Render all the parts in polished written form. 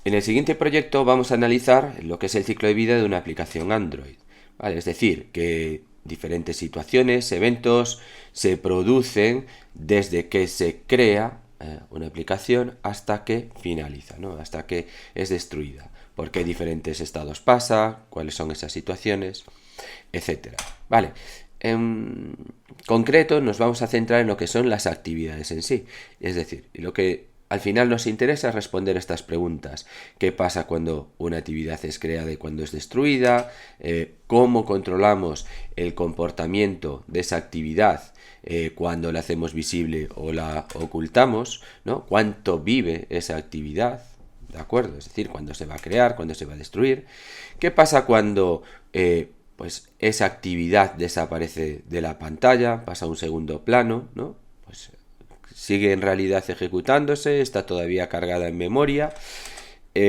En el siguiente proyecto vamos a analizar lo que es el ciclo de vida de una aplicación Android. ¿Vale? Es decir, que diferentes situaciones, eventos se producen desde que se crea una aplicación hasta que finaliza, ¿no? Hasta que es destruida. ¿Por qué diferentes estados pasa? ¿Cuáles son esas situaciones? Etcétera. Vale. En concreto nos vamos a centrar en lo que son las actividades en sí. Es decir, lo que al final nos interesa es responder estas preguntas. ¿Qué pasa cuando una actividad es creada y cuando es destruida? ¿Cómo controlamos el comportamiento de esa actividad cuando la hacemos visible o la ocultamos? ¿No? ¿Cuánto vive esa actividad? ¿De acuerdo? Es decir, cuándo se va a crear, cuándo se va a destruir. ¿Qué pasa cuando pues esa actividad desaparece de la pantalla, pasa a un segundo plano, ¿no? Pues sigue en realidad ejecutándose, está todavía cargada en memoria.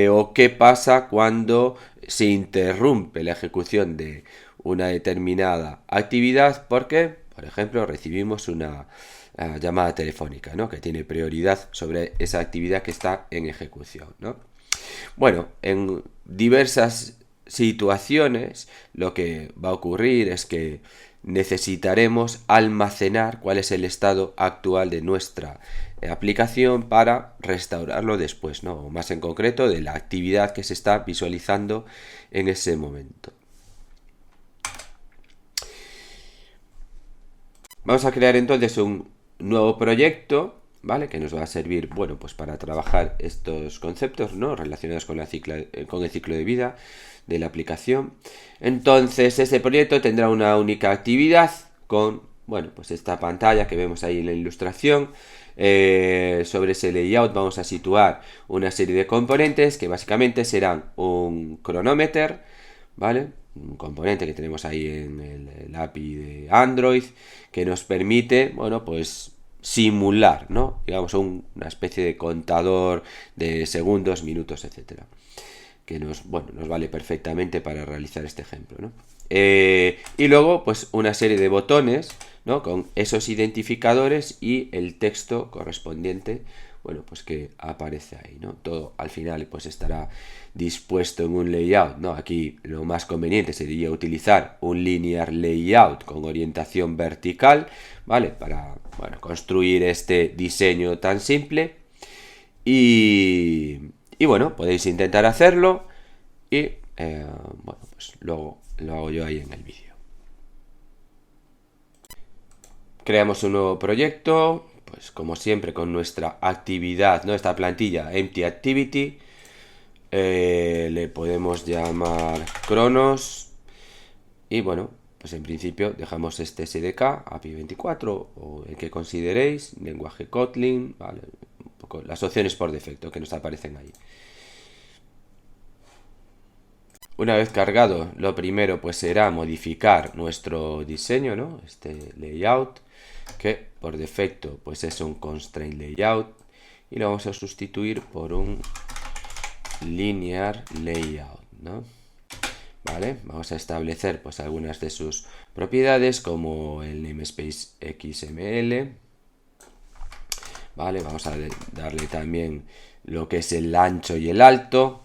O qué pasa cuando se interrumpe la ejecución de una determinada actividad porque, por ejemplo, recibimos una llamada telefónica, ¿no? Que tiene prioridad sobre esa actividad que está en ejecución, ¿no? Bueno, en diversas situaciones lo que va a ocurrir es que necesitaremos almacenar cuál es el estado actual de nuestra aplicación para restaurarlo después, ¿no? O más en concreto de la actividad que se está visualizando en ese momento. Vamos a crear entonces un nuevo proyecto, ¿vale? Que nos va a servir, bueno, pues para trabajar estos conceptos, ¿no? Relacionados con el ciclo de vida de la aplicación. Entonces, este proyecto tendrá una única actividad con, bueno, pues esta pantalla que vemos ahí en la ilustración. Sobre ese layout vamos a situar una serie de componentes que básicamente serán un cronómetro, ¿vale? Un componente que tenemos ahí en el API de Android que nos permite, bueno, pues simular, ¿no? Digamos, una especie de contador de segundos, minutos, etcétera. Que nos vale perfectamente para realizar este ejemplo, ¿no? Y luego, pues una serie de botones, ¿no? Con esos identificadores y el texto correspondiente, bueno, pues que aparece ahí, ¿no? Todo al final pues estará dispuesto en un layout, ¿no? Aquí lo más conveniente sería utilizar un linear layout con orientación vertical, ¿vale? Para, bueno, construir este diseño tan simple. Y bueno, podéis intentar hacerlo y bueno, pues luego lo hago yo ahí en el vídeo. Creamos un nuevo proyecto, pues como siempre con nuestra actividad, ¿no? Esta plantilla Empty Activity. Le podemos llamar Cronos. Y bueno, pues en principio dejamos este SDK, API 24 o el que consideréis, lenguaje Kotlin, ¿vale? Un poco las opciones por defecto que nos aparecen ahí. Una vez cargado, lo primero pues será modificar nuestro diseño, ¿no? Este layout, que por defecto pues es un constraint layout y lo vamos a sustituir por un linear layout, ¿no? Vale, vamos a establecer pues algunas de sus propiedades como el namespace XML. Vale, vamos a darle también lo que es el ancho y el alto,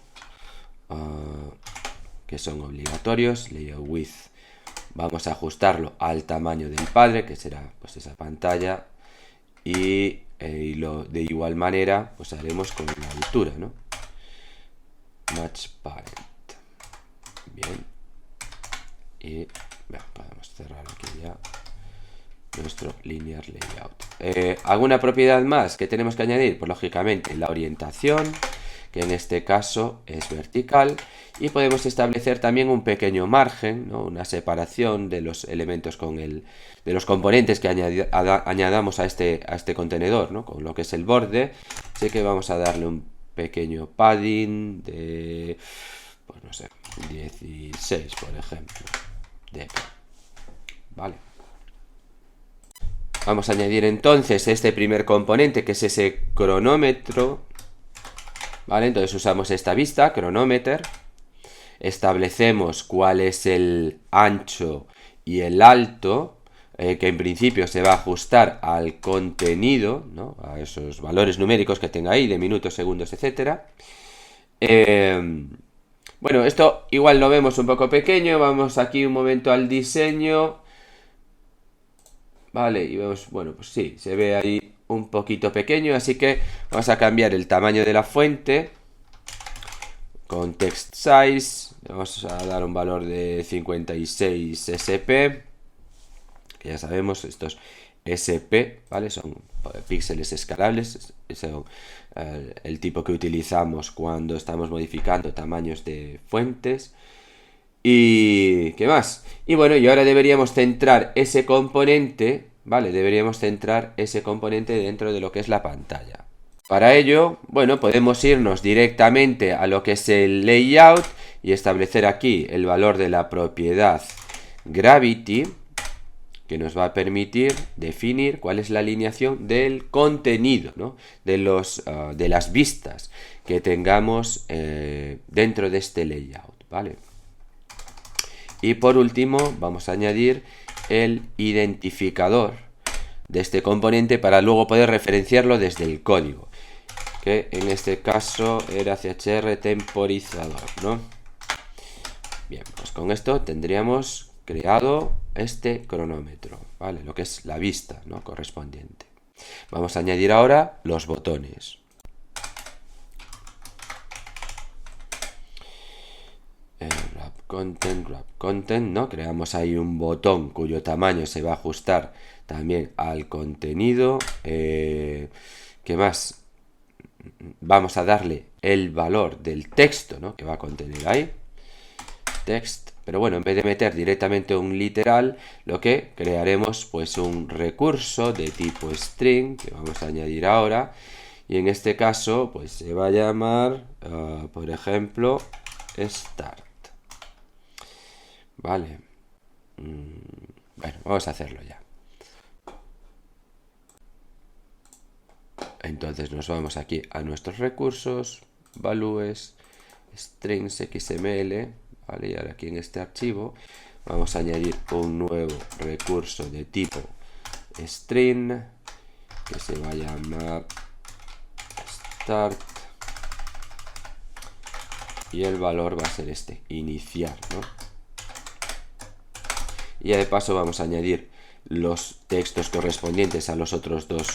que son obligatorios. Layout width, vamos a ajustarlo al tamaño del padre, que será pues esa pantalla, y de igual manera pues haremos con la altura, ¿no? Match parent. Bien. Y bueno, podemos cerrar aquí ya nuestro linear layout. ¿Alguna propiedad más que tenemos que añadir? Pues lógicamente la orientación, que en este caso es vertical, y podemos establecer también un pequeño margen, ¿no? Una separación de los elementos de los componentes que añadamos a este contenedor, ¿no? Con lo que es el borde. Así que vamos a darle un pequeño padding de, pues no sé, 16 por ejemplo, vale. Vamos a añadir entonces este primer componente, que es ese cronómetro, ¿vale? Entonces usamos esta vista, cronómetro, establecemos cuál es el ancho y el alto, que en principio se va a ajustar al contenido, ¿no? A esos valores numéricos que tenga ahí de minutos, segundos, etcétera. Bueno, esto igual lo vemos un poco pequeño. Vamos aquí un momento al diseño. Vale, y vemos, bueno, pues sí, se ve ahí un poquito pequeño. Así que vamos a cambiar el tamaño de la fuente con text size. Vamos a dar un valor de 56 SP. Que ya sabemos, estos SP, ¿vale? Son píxeles escalables. Son el tipo que utilizamos cuando estamos modificando tamaños de fuentes. ¿Y qué más? Y bueno, y ahora deberíamos centrar ese componente, ¿vale? Deberíamos centrar ese componente dentro de lo que es la pantalla. Para ello, bueno, podemos irnos directamente a lo que es el layout y establecer aquí el valor de la propiedad gravity, que nos va a permitir definir cuál es la alineación del contenido, ¿no? De las vistas que tengamos dentro de este layout, ¿vale? Y por último vamos a añadir el identificador de este componente para luego poder referenciarlo desde el código, que en este caso era chr temporizador, ¿no? Bien, pues con esto tendríamos creado este cronómetro, ¿vale? Lo que es la vista, ¿no? Correspondiente. Vamos a añadir ahora los botones. Wrap content, ¿no? Creamos ahí un botón cuyo tamaño se va a ajustar también al contenido. ¿Qué más? Vamos a darle el valor del texto, ¿no? Que va a contener ahí. Text. Pero bueno, en vez de meter directamente un literal, lo que crearemos pues un recurso de tipo string que vamos a añadir ahora. Y en este caso pues se va a llamar, por ejemplo, start. Vale. Bueno, vamos a hacerlo ya. Entonces nos vamos aquí a nuestros recursos, values, strings xml, ¿vale? Y ahora aquí en este archivo vamos a añadir un nuevo recurso de tipo string que se va a llamar start y el valor va a ser este, iniciar, ¿no? Y ya de paso vamos a añadir los textos correspondientes a los otros dos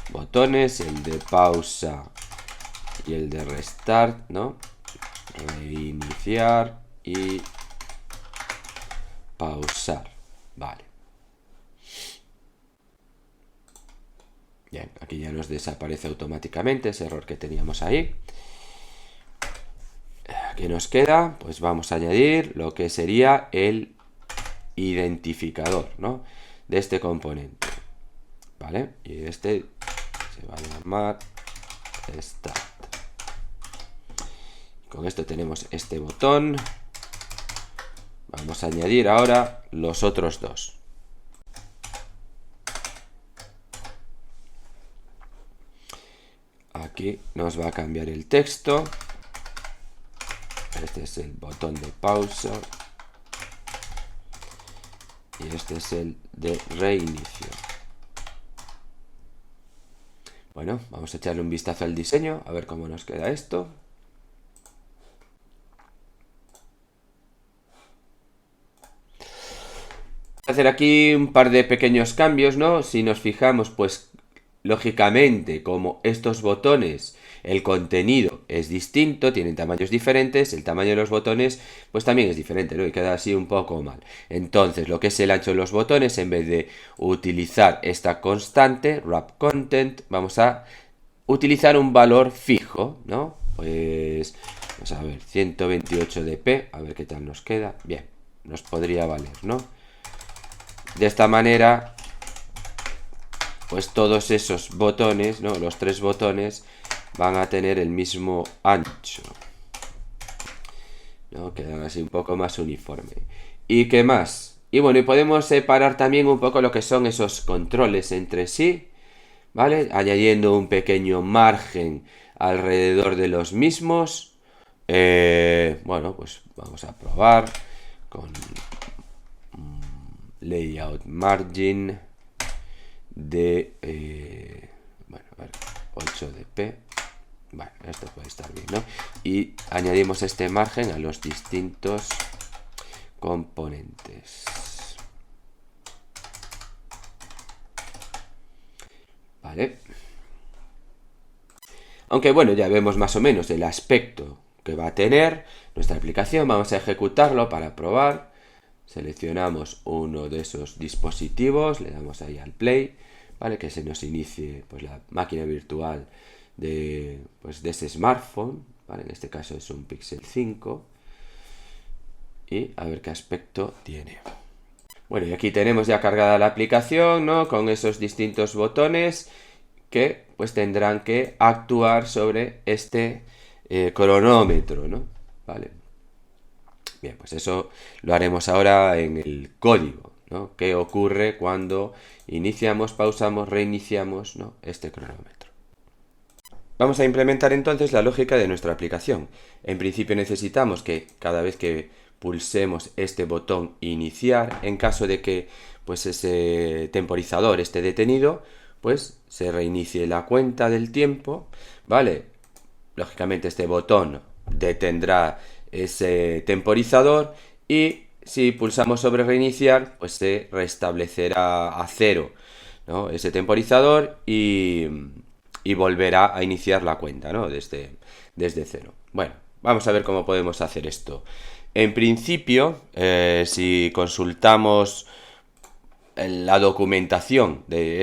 botones, el de pausa y el de restart, ¿no? Reiniciar y pausar. Vale. Bien, aquí ya nos desaparece automáticamente ese error que teníamos ahí. ¿Qué nos queda? Pues vamos a añadir lo que sería el identificador, ¿no? De este componente, ¿vale? Y este se va a llamar start. Con esto tenemos este botón. Vamos a añadir ahora los otros dos. Aquí nos va a cambiar el texto. Este es el botón de pausa. Y este es el de reinicio. Bueno, vamos a echarle un vistazo al diseño, a ver cómo nos queda esto. Voy a hacer aquí un par de pequeños cambios, ¿no? Si nos fijamos, pues lógicamente, como estos botones, el contenido es distinto, tienen tamaños diferentes, el tamaño de los botones pues también es diferente, ¿no? Y queda así un poco mal. Entonces, lo que es el ancho de los botones, en vez de utilizar esta constante, wrap content, vamos a utilizar un valor fijo, ¿no? Pues, vamos a ver, 128 dp, a ver qué tal nos queda. Bien, nos podría valer, ¿no? De esta manera, pues todos esos botones, ¿no? Los tres botones van a tener el mismo ancho, ¿no? Quedan así un poco más uniforme. ¿Y qué más? Y bueno, y podemos separar también un poco lo que son esos controles entre sí, ¿vale? Añadiendo un pequeño margen alrededor de los mismos. Bueno, pues vamos a probar con layout margin de bueno, a ver, 8 dp. Bueno, esto puede estar bien, ¿no? Y añadimos este margen a los distintos componentes. Vale. Aunque bueno, ya vemos más o menos el aspecto que va a tener nuestra aplicación. Vamos a ejecutarlo para probar. Seleccionamos uno de esos dispositivos, le damos ahí al play, ¿vale? Que se nos inicie pues, la máquina virtual de ese smartphone, ¿vale? En este caso es un Pixel 5. Y a ver qué aspecto tiene. Bueno, y aquí tenemos ya cargada la aplicación, ¿no? Con esos distintos botones que pues tendrán que actuar sobre este cronómetro, ¿no? Vale. Bien, pues eso lo haremos ahora en el código, ¿no? ¿Qué ocurre cuando iniciamos, pausamos, reiniciamos, ¿no? Este cronómetro? Vamos a implementar entonces la lógica de nuestra aplicación. En principio necesitamos que cada vez que pulsemos este botón iniciar, en caso de que pues ese temporizador esté detenido, pues se reinicie la cuenta del tiempo, ¿vale? Lógicamente este botón detendrá ese temporizador y si pulsamos sobre reiniciar, pues se restablecerá a cero, ¿no? Ese temporizador y volverá a iniciar la cuenta, ¿no? Desde cero. Bueno, vamos a ver cómo podemos hacer esto. En principio, si consultamos la documentación de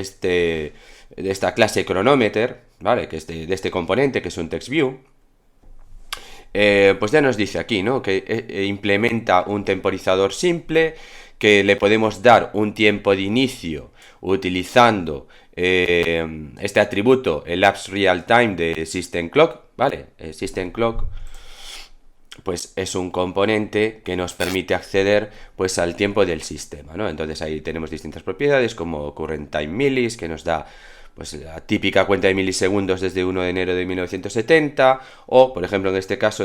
esta clase Chronometer, ¿vale? Que es de este componente, que es un TextView, pues ya nos dice aquí, ¿no? Que implementa un temporizador simple, que le podemos dar un tiempo de inicio utilizando este atributo, el Lapse Real Time de System Clock, ¿vale? System Clock pues es un componente que nos permite acceder pues al tiempo del sistema, ¿no? Entonces ahí tenemos distintas propiedades como Current Time Millis, que nos da pues la típica cuenta de milisegundos desde 1 de enero de 1970, o por ejemplo en este caso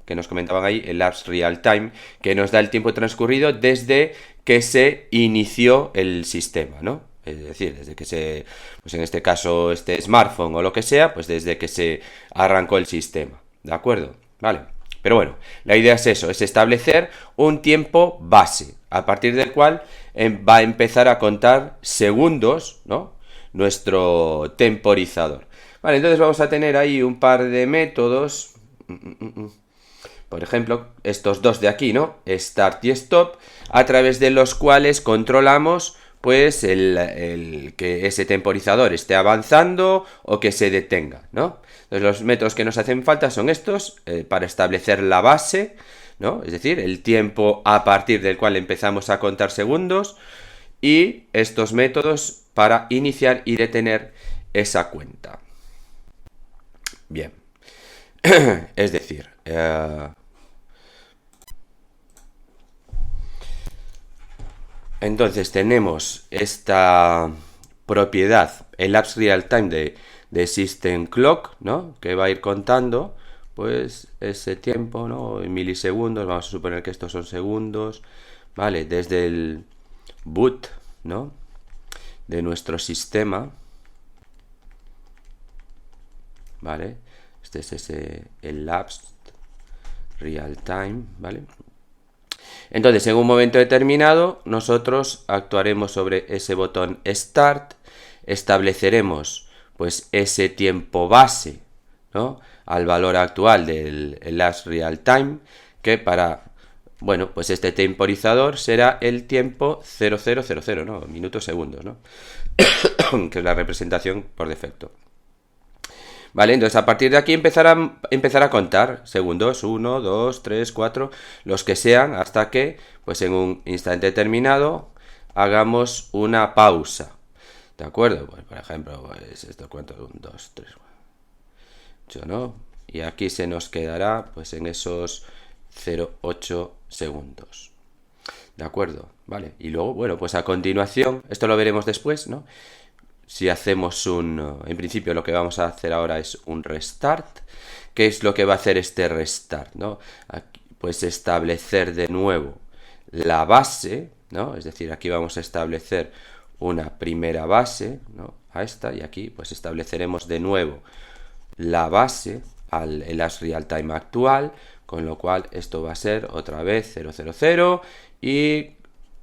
que nos comentaban ahí, el Lapse Real Time, que nos da el tiempo transcurrido desde que se inició el sistema, ¿no? Es decir, desde que pues en este caso este smartphone o lo que sea, pues desde que se arrancó el sistema, ¿de acuerdo? Vale. Pero bueno, la idea es eso, es establecer un tiempo base, a partir del cual va a empezar a contar segundos, ¿no? Nuestro temporizador. Vale, entonces vamos a tener ahí un par de métodos. Por ejemplo, estos dos de aquí, ¿no? Start y stop, a través de los cuales controlamos pues que ese temporizador esté avanzando o que se detenga, ¿no? Entonces los métodos que nos hacen falta son estos, para establecer la base, ¿no? Es decir, el tiempo a partir del cual empezamos a contar segundos, y estos métodos para iniciar y detener esa cuenta. Bien. Es decir, entonces tenemos esta propiedad, el Lapse Real Time de System Clock, ¿no? Que va a ir contando pues ese tiempo, ¿no? En milisegundos, vamos a suponer que estos son segundos, ¿vale? Desde el boot, ¿no? De nuestro sistema, ¿vale? Este es el Lapse Real Time, ¿vale? Entonces, en un momento determinado, nosotros actuaremos sobre ese botón Start, estableceremos pues ese tiempo base, ¿no? Al valor actual del Last Real Time, que bueno, pues este temporizador será el tiempo 0000, ¿no? Minutos, segundos, ¿no? Que es la representación por defecto. Vale, entonces a partir de aquí empezar a contar segundos, 1, 2, 3, 4, los que sean, hasta que, pues en un instante determinado, hagamos una pausa. ¿De acuerdo? Pues por ejemplo, pues esto cuento, 1, 2, 3, 8, ¿no? Y aquí se nos quedará, pues en esos 0,8 segundos. ¿De acuerdo? Vale, y luego, bueno, pues a continuación, esto lo veremos después, ¿no? Si hacemos en principio lo que vamos a hacer ahora es un restart. ¿Qué es lo que va a hacer este restart, ¿no? Aquí, pues establecer de nuevo la base, ¿no? Es decir, aquí vamos a establecer una primera base, ¿no? A esta, y aquí pues estableceremos de nuevo la base al elapsed real time actual, con lo cual esto va a ser otra vez 000 y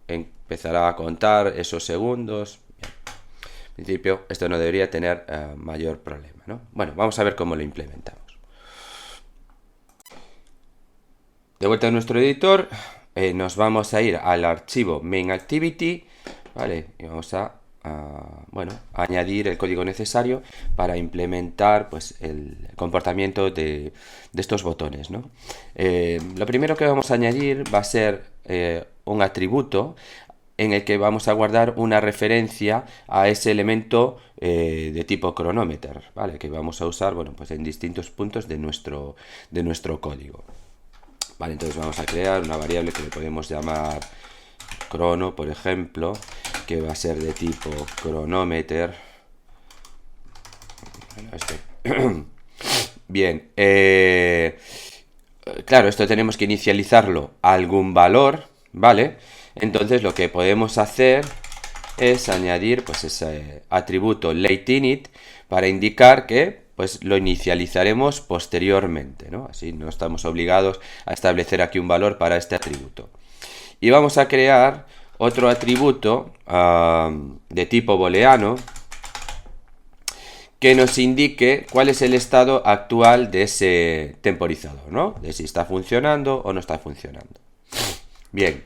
empezará a contar esos segundos. Bien. En principio esto no debería tener mayor problema, ¿no? Bueno, vamos a ver cómo lo implementamos. De vuelta a nuestro editor, nos vamos a ir al archivo main activity, ¿vale? Y vamos a añadir el código necesario para implementar pues, el comportamiento de estos botones, ¿no? Lo primero que vamos a añadir va a ser un atributo en el que vamos a guardar una referencia a ese elemento de tipo chronometer, ¿vale? Que vamos a usar, bueno, pues en distintos puntos de nuestro código. Vale, entonces vamos a crear una variable que le podemos llamar crono, por ejemplo, que va a ser de tipo chronometer. Bueno, bien, claro, esto tenemos que inicializarlo a algún valor, ¿vale? Entonces lo que podemos hacer es añadir pues ese atributo lateInit para indicar que pues lo inicializaremos posteriormente, ¿no? Así no estamos obligados a establecer aquí un valor para este atributo. Y vamos a crear otro atributo de tipo booleano que nos indique cuál es el estado actual de ese temporizador, ¿no? De si está funcionando o no está funcionando. Bien,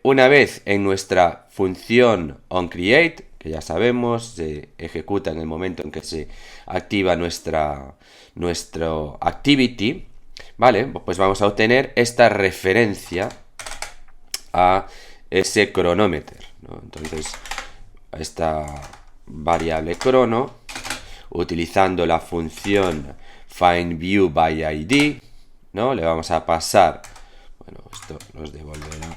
una vez en nuestra función onCreate, que ya sabemos, se ejecuta en el momento en que se activa nuestro activity, ¿vale? Pues vamos a obtener esta referencia a ese cronómetro, ¿no? Entonces, esta variable crono, utilizando la función findViewById, ¿no? Le vamos a pasar, bueno, esto nos devolverá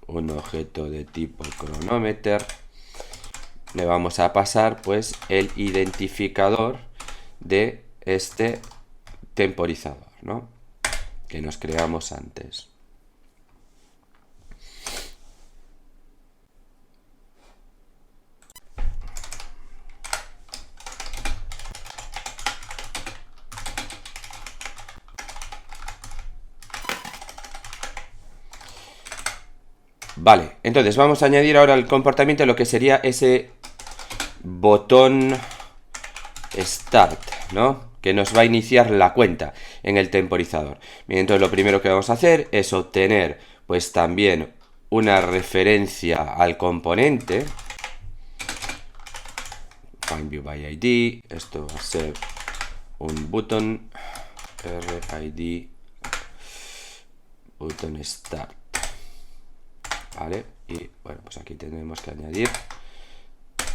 un objeto de tipo chronometer. Le vamos a pasar pues el identificador de este temporizador, ¿no? Que nos creamos antes. Vale, entonces vamos a añadir ahora al comportamiento lo que sería ese botón start, ¿no? Que nos va a iniciar la cuenta en el temporizador. Bien, entonces lo primero que vamos a hacer es obtener pues también una referencia al componente. findViewById, esto va a ser un button RID button start. ¿Vale? Y bueno, pues aquí tenemos que añadir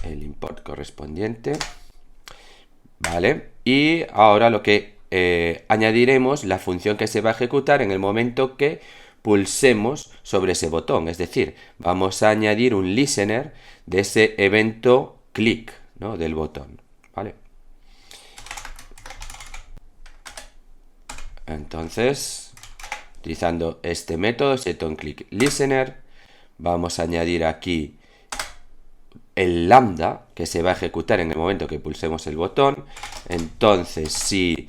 el import correspondiente. ¿Vale? Y ahora lo que añadiremos la función que se va a ejecutar en el momento que pulsemos sobre ese botón. Es decir, vamos a añadir un listener de ese evento click, ¿no? Del botón. ¿Vale? Entonces, utilizando este método, setOnClickListener, vamos a añadir aquí el lambda que se va a ejecutar en el momento que pulsemos el botón. Entonces, si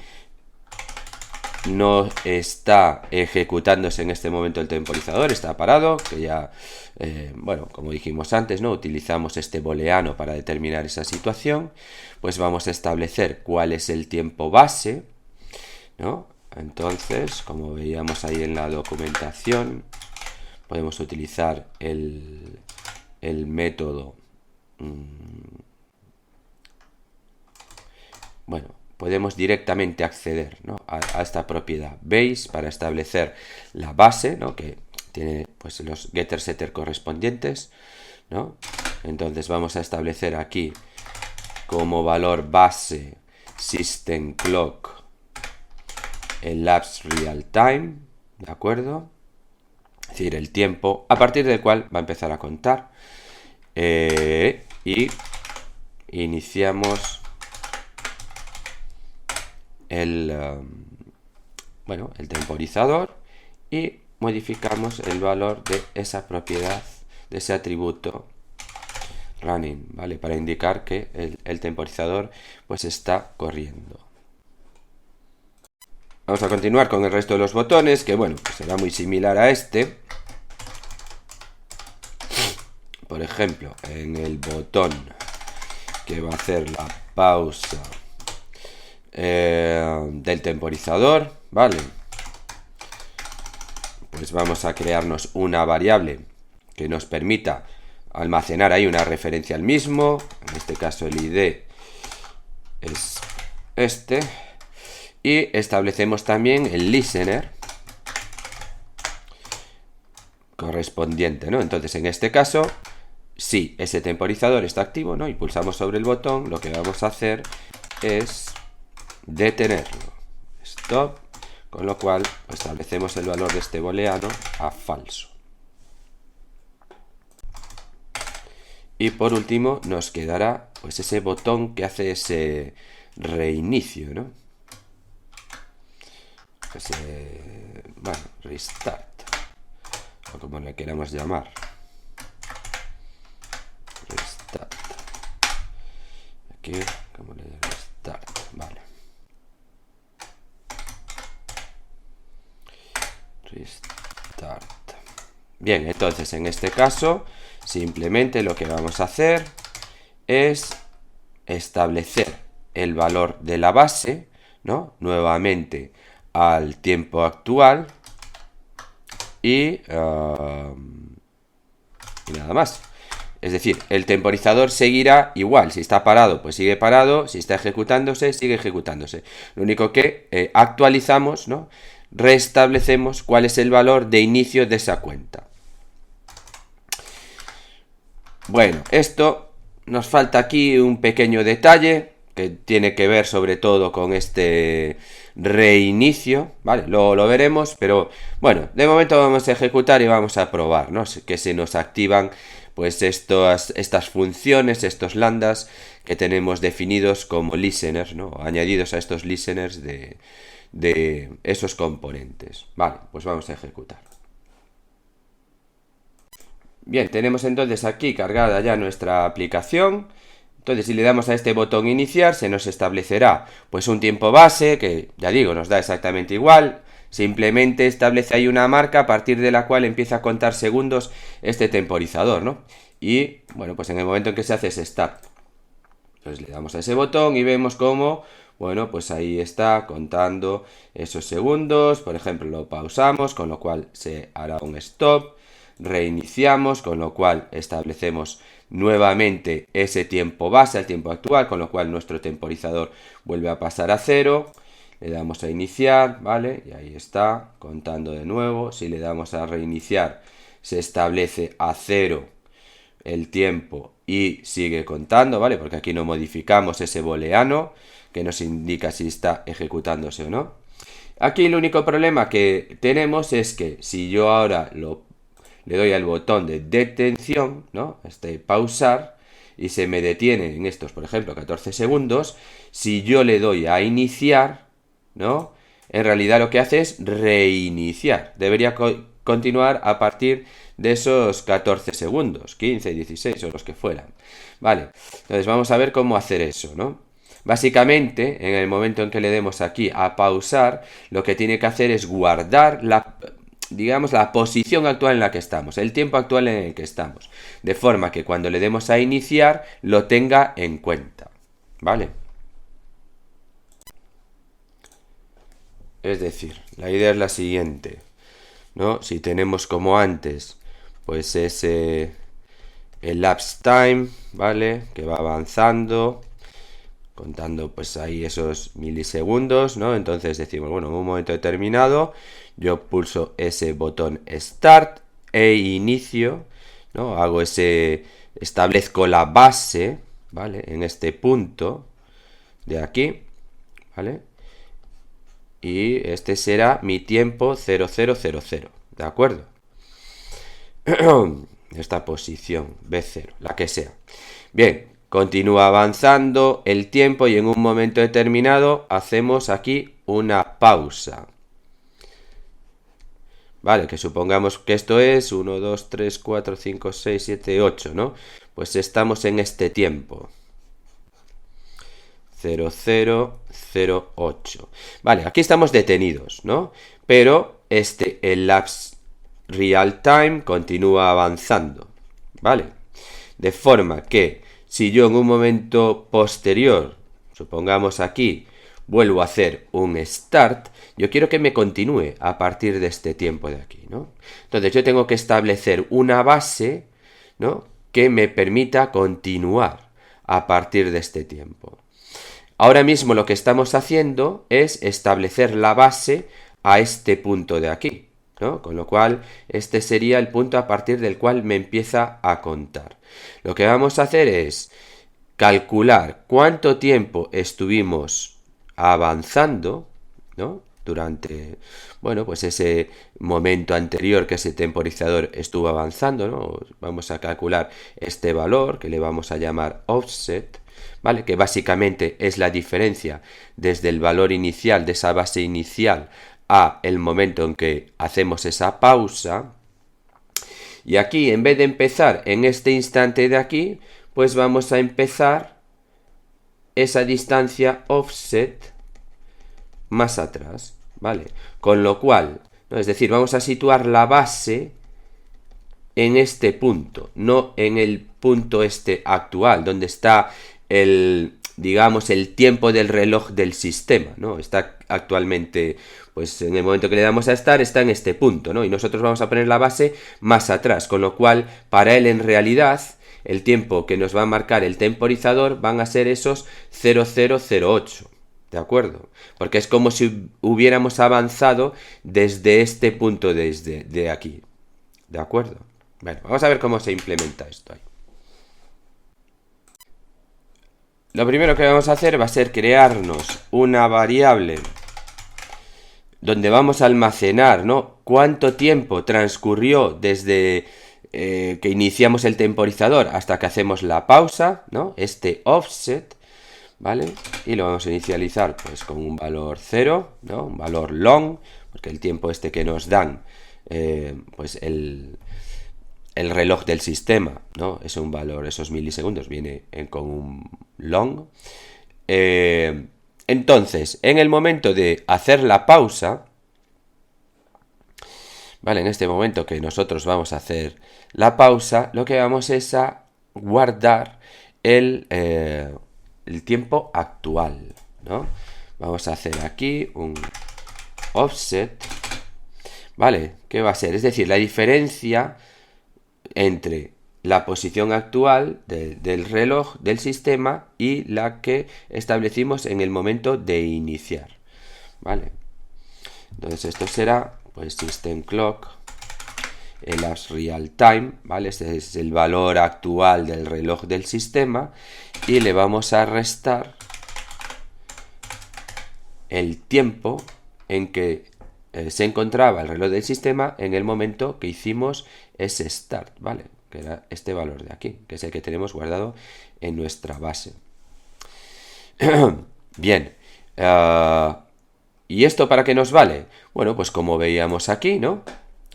no está ejecutándose en este momento el temporizador, está parado, que ya, bueno, como dijimos antes, ¿no? Utilizamos este booleano para determinar esa situación, pues vamos a establecer cuál es el tiempo base, ¿no? Entonces, como veíamos ahí en la documentación, podemos utilizar el método. Bueno, podemos directamente acceder, ¿no? a esta propiedad base para establecer la base, ¿no? Que tiene pues los getter setter correspondientes, ¿no? Entonces vamos a establecer aquí como valor base system clock elapsed real time, ¿de acuerdo? Es decir, el tiempo a partir del cual va a empezar a contar. Y iniciamos el temporizador y modificamos el valor de esa propiedad, de ese atributo running, ¿vale? Para indicar que el temporizador pues está corriendo. Vamos a continuar con el resto de los botones, que bueno, pues será muy similar a este. Por ejemplo, en el botón que va a hacer la pausa del temporizador, ¿vale? Pues vamos a crearnos una variable que nos permita almacenar ahí una referencia al mismo. En este caso el ID es este. Y establecemos también el listener correspondiente, ¿no? Entonces, en este caso, si ese temporizador está activo, ¿no? Y pulsamos sobre el botón, lo que vamos a hacer es detenerlo. Stop. Con lo cual, establecemos el valor de este booleano a falso. Y por último, nos quedará pues ese botón que hace ese reinicio, ¿no? Bueno, restart, o como le queramos llamar. Restart. Aquí, como le llamo, restart, vale. Restart. Bien, entonces en este caso, simplemente lo que vamos a hacer es establecer el valor de la base, ¿no? Nuevamente al tiempo actual y nada más. Es decir, el temporizador seguirá igual. Si está parado, pues sigue parado. Si está ejecutándose, sigue ejecutándose. Lo único que actualizamos, ¿no? Restablecemos cuál es el valor de inicio de esa cuenta. Bueno, esto nos falta aquí un pequeño detalle que tiene que ver sobre todo con este reinicio, ¿vale? Luego lo veremos, pero bueno, de momento vamos a ejecutar y vamos a probar, ¿no? Que se nos activan pues estas funciones, estos lambdas que tenemos definidos como listeners, ¿no? Añadidos a estos listeners de esos componentes. Vale, pues vamos a ejecutar. Bien, tenemos entonces aquí cargada ya nuestra aplicación. Entonces, si le damos a este botón iniciar, se nos establecerá pues un tiempo base, que ya digo, nos da exactamente igual. Simplemente establece ahí una marca a partir de la cual empieza a contar segundos este temporizador, ¿no? Y, bueno, pues en el momento en que se hace ese start. Entonces le damos a ese botón y vemos cómo, bueno, pues ahí está contando esos segundos. Por ejemplo, lo pausamos, con lo cual se hará un stop. Reiniciamos, con lo cual establecemos nuevamente ese tiempo base, el tiempo actual, con lo cual nuestro temporizador vuelve a pasar a 0. Le damos a iniciar, ¿vale? Y ahí está, contando de nuevo. Si le damos a reiniciar, se establece a 0 el tiempo y sigue contando, ¿vale? Porque aquí no modificamos ese booleano que nos indica si está ejecutándose o no. Aquí el único problema que tenemos es que si yo ahora le doy al botón de detención, ¿no? Pausar, y se me detiene en estos, por ejemplo, 14 segundos, si yo le doy a iniciar, ¿no? En realidad lo que hace es reiniciar. Debería continuar a partir de esos 14 segundos, 15, 16 o los que fueran. Vale, entonces vamos a ver cómo hacer eso, ¿no? Básicamente, en el momento en que le demos aquí a pausar, lo que tiene que hacer es guardar digamos, la posición actual en la que estamos, el tiempo actual en el que estamos, de forma que cuando le demos a iniciar lo tenga en cuenta, ¿vale? Es decir, la idea es la siguiente, ¿no? Si tenemos como antes, pues ese elapsed time, ¿vale? Que va avanzando, contando pues ahí esos milisegundos, ¿no? Entonces decimos, bueno, en un momento determinado yo pulso ese botón Start e inicio, ¿no? Establezco la base, ¿vale? En este punto de aquí, ¿vale? Y este será mi tiempo 0000, ¿de acuerdo? Esta posición B0, la que sea. Bien, continúa avanzando el tiempo y en un momento determinado hacemos aquí una pausa. Vale, que supongamos que esto es 1, 2, 3, 4, 5, 6, 7, 8, ¿no? Pues estamos en este tiempo. 0008. Vale, aquí estamos detenidos, ¿no? Pero este elapse real time continúa avanzando, ¿vale? De forma que si yo en un momento posterior, supongamos aquí, vuelvo a hacer un start, yo quiero que me continúe a partir de este tiempo de aquí, ¿no? Entonces yo tengo que establecer una base, ¿no?, que me permita continuar a partir de este tiempo. Ahora mismo lo que estamos haciendo es establecer la base a este punto de aquí, ¿no? Con lo cual, este sería el punto a partir del cual me empieza a contar. Lo que vamos a hacer es calcular cuánto tiempo estuvimos avanzando, ¿no?, durante, bueno, pues ese momento anterior que ese temporizador estuvo avanzando, ¿no? Vamos a calcular este valor que le vamos a llamar offset, ¿vale? Que básicamente es la diferencia desde el valor inicial de esa base inicial a el momento en que hacemos esa pausa. Y aquí, en vez de empezar en este instante de aquí, pues vamos a empezar esa distancia offset más atrás, ¿vale? Con lo cual, ¿no?, es decir, vamos a situar la base en este punto, no en el punto este actual, donde está el, digamos, el tiempo del reloj del sistema, ¿no? Está actualmente, pues en el momento que le damos a estar, está en este punto, ¿no? Y nosotros vamos a poner la base más atrás, con lo cual, para él en realidad, el tiempo que nos va a marcar el temporizador van a ser esos 0008. ¿De acuerdo? Porque es como si hubiéramos avanzado desde este punto, desde aquí. ¿De acuerdo? Bueno, vamos a ver cómo se implementa esto ahí. Lo primero que vamos a hacer va a ser crearnos una variable donde vamos a almacenar, ¿no?, cuánto tiempo transcurrió desde que iniciamos el temporizador hasta que hacemos la pausa, ¿no? Este offset, ¿vale? Y lo vamos a inicializar pues con un valor 0, ¿no?, un valor long, porque el tiempo este que nos dan, pues el reloj del sistema, ¿no?, es un valor, esos milisegundos, viene con un long. Entonces, en el momento de hacer la pausa, ¿vale?, en este momento que nosotros vamos a hacer la pausa, lo que vamos es a guardar el tiempo actual, ¿no? Vamos a hacer aquí un offset, ¿vale? ¿Qué va a ser? Es decir, la diferencia entre la posición actual del reloj del sistema y la que establecimos en el momento de iniciar, ¿vale? Entonces esto será, pues, system clock elapse real time, ¿vale? Este es el valor actual del reloj del sistema y le vamos a restar el tiempo en que se encontraba el reloj del sistema en el momento que hicimos ese start, ¿vale? Que era este valor de aquí, que es el que tenemos guardado en nuestra base. Bien. ¿Y esto para qué nos vale? Bueno, pues como veíamos aquí, ¿no?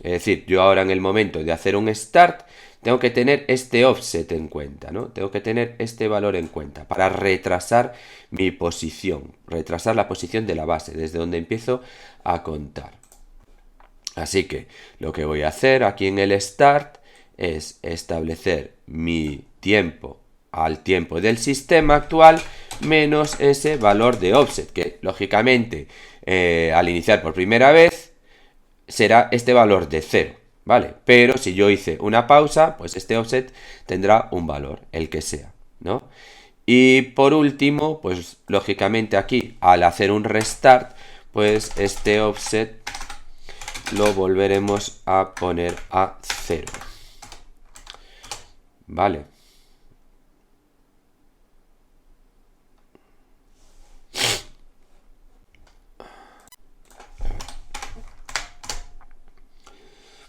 Es decir, yo ahora en el momento de hacer un start tengo que tener este offset en cuenta, ¿no? Tengo que tener este valor en cuenta para retrasar mi posición, retrasar la posición de la base, desde donde empiezo a contar. Así que lo que voy a hacer aquí en el start es establecer mi tiempo al tiempo del sistema actual menos ese valor de offset, que lógicamente al iniciar por primera vez será este valor de 0, ¿vale? Pero si yo hice una pausa, pues este offset tendrá un valor, el que sea, ¿no? Y por último, pues lógicamente aquí, al hacer un restart, pues este offset lo volveremos a poner a 0, ¿vale?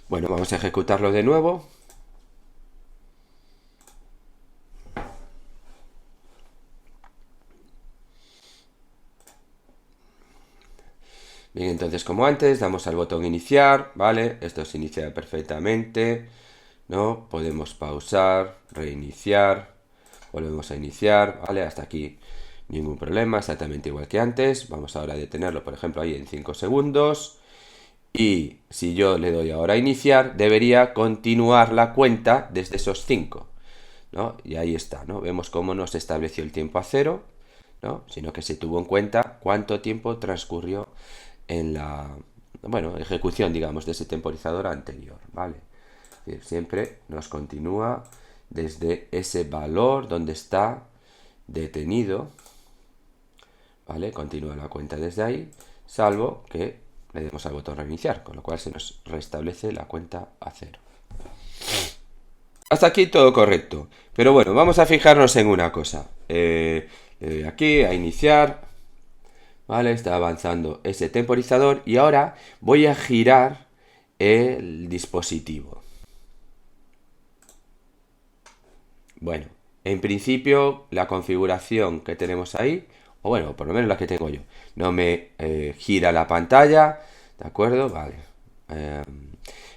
Bueno, vamos a ejecutarlo de nuevo. Bien, entonces como antes, damos al botón iniciar, ¿vale? Esto se inicia perfectamente, ¿no? Podemos pausar, reiniciar, volvemos a iniciar, ¿vale? Hasta aquí ningún problema, exactamente igual que antes. Vamos ahora a detenerlo, por ejemplo, ahí en 5 segundos. Y si yo le doy ahora a iniciar, debería continuar la cuenta desde esos 5, ¿no? Y ahí está, ¿no? Vemos cómo no se estableció el tiempo a 0, ¿no? Sino que se tuvo en cuenta cuánto tiempo transcurrió en la, bueno, ejecución, digamos, de ese temporizador anterior, ¿vale? Es decir, siempre nos continúa desde ese valor donde está detenido, ¿vale? Continúa la cuenta desde ahí, salvo que le demos al botón reiniciar, con lo cual se nos restablece la cuenta a 0. Hasta aquí todo correcto. Pero bueno, vamos a fijarnos en una cosa. Le doy aquí a iniciar. Vale, está avanzando ese temporizador y ahora voy a girar el dispositivo. Bueno, en principio la configuración que tenemos ahí, o bueno, por lo menos la que tengo yo, no me gira la pantalla, ¿de acuerdo? Vale.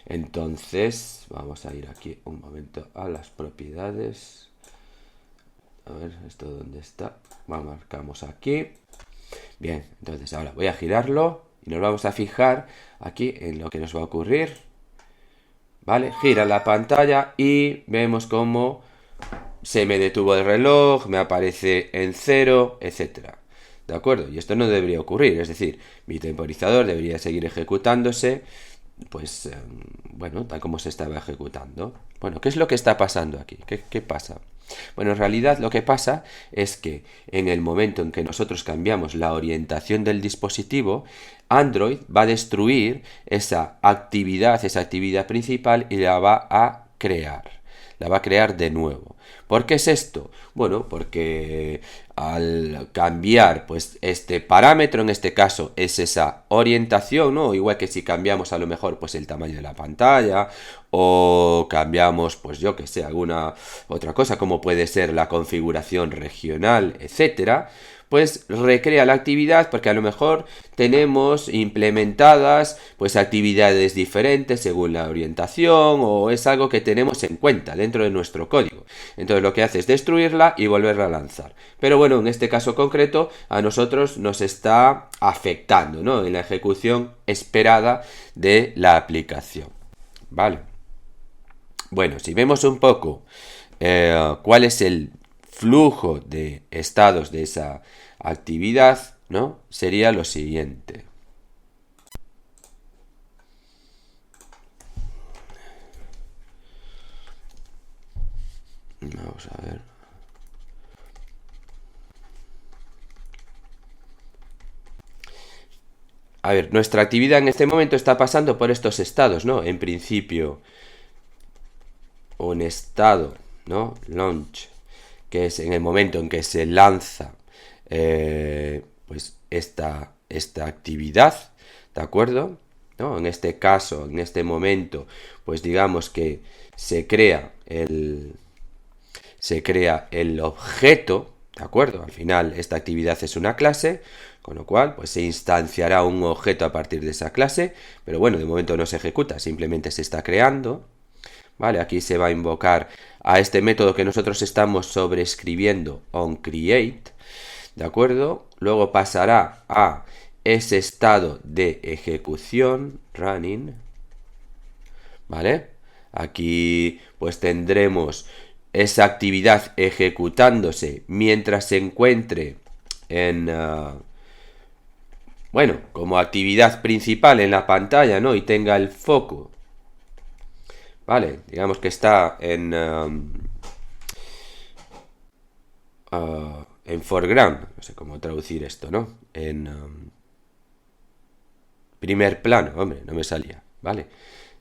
Entonces, vamos a ir aquí un momento a las propiedades. A ver, ¿esto dónde está? Marcamos aquí. Bien, entonces ahora voy a girarlo y nos vamos a fijar aquí en lo que nos va a ocurrir. ¿Vale? Gira la pantalla y vemos cómo se me detuvo el reloj, me aparece en 0, etcétera. ¿De acuerdo? Y esto no debería ocurrir, es decir, mi temporizador debería seguir ejecutándose, pues, bueno, tal como se estaba ejecutando. Bueno, ¿qué es lo que está pasando aquí? ¿Qué pasa? Bueno, en realidad lo que pasa es que en el momento en que nosotros cambiamos la orientación del dispositivo, Android va a destruir esa actividad principal y la va a crear. La va a crear de nuevo. ¿Por qué es esto? Bueno, porque al cambiar pues este parámetro, en este caso es esa orientación, ¿no? Igual que si cambiamos a lo mejor pues el tamaño de la pantalla o cambiamos pues yo que sé, alguna otra cosa como puede ser la configuración regional, etcétera, pues recrea la actividad porque a lo mejor tenemos implementadas pues actividades diferentes según la orientación o es algo que tenemos en cuenta dentro de nuestro código. Entonces lo que hace es destruirla y volverla a lanzar. Pero bueno, en este caso concreto a nosotros nos está afectando, ¿no? En la ejecución esperada de la aplicación. Vale. Bueno, si vemos un poco cuál es el flujo de estados de esa actividad, ¿no? Sería lo siguiente. Vamos a ver. A ver, nuestra actividad en este momento está pasando por estos estados, ¿no? En principio, un estado, ¿no? Launch, que es en el momento en que se lanza pues esta actividad, ¿de acuerdo? ¿No? En este caso, en este momento, pues digamos que se crea el objeto, ¿de acuerdo? Al final esta actividad es una clase, con lo cual pues se instanciará un objeto a partir de esa clase, pero bueno, de momento no se ejecuta, simplemente se está creando. ¿Vale? Aquí se va a invocar a este método que nosotros estamos sobreescribiendo onCreate, ¿de acuerdo? Luego pasará a ese estado de ejecución, running, ¿vale? Aquí pues tendremos esa actividad ejecutándose mientras se encuentre en, bueno, como actividad principal en la pantalla, ¿no? Y tenga el foco. Vale, digamos que está en foreground, no sé cómo traducir esto, ¿no? En primer plano, hombre, no me salía, ¿vale?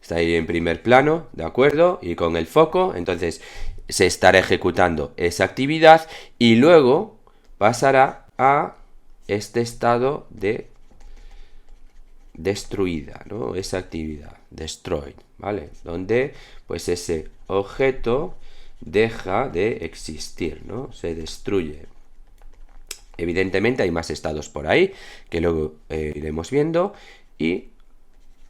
Está ahí en primer plano, ¿de acuerdo? Y con el foco, entonces se estará ejecutando esa actividad y luego pasará a este estado de destruida, ¿no? Esa actividad, destroyed, ¿vale? Donde pues ese objeto deja de existir, ¿no? Se destruye. Evidentemente hay más estados por ahí que luego iremos viendo y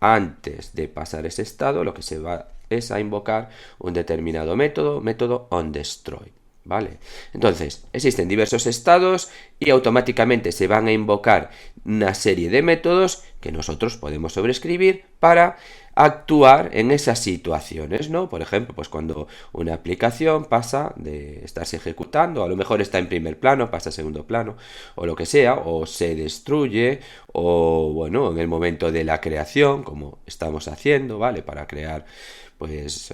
antes de pasar ese estado lo que se va es a invocar un determinado método onDestroy, ¿Vale? Entonces, existen diversos estados y automáticamente se van a invocar una serie de métodos que nosotros podemos sobreescribir para actuar en esas situaciones, ¿no? Por ejemplo, pues cuando una aplicación pasa de estarse ejecutando, a lo mejor está en primer plano, pasa a segundo plano, o lo que sea, o se destruye, o bueno, en el momento de la creación, como estamos haciendo, ¿vale? Para crear pues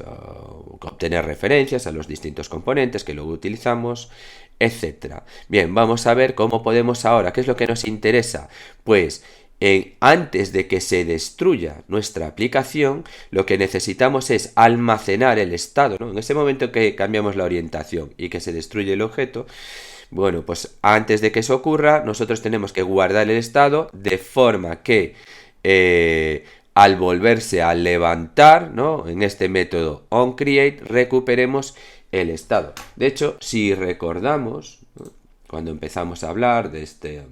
obtener referencias a los distintos componentes que luego utilizamos, etcétera. Bien, vamos a ver cómo podemos ahora, ¿qué es lo que nos interesa? Pues antes de que se destruya nuestra aplicación, lo que necesitamos es almacenar el estado, ¿no? En ese momento que cambiamos la orientación y que se destruye el objeto, bueno, pues antes de que eso ocurra, nosotros tenemos que guardar el estado de forma que al volverse a levantar, ¿no? En este método onCreate, recuperemos el estado. De hecho, si recordamos, ¿no? Cuando empezamos a hablar de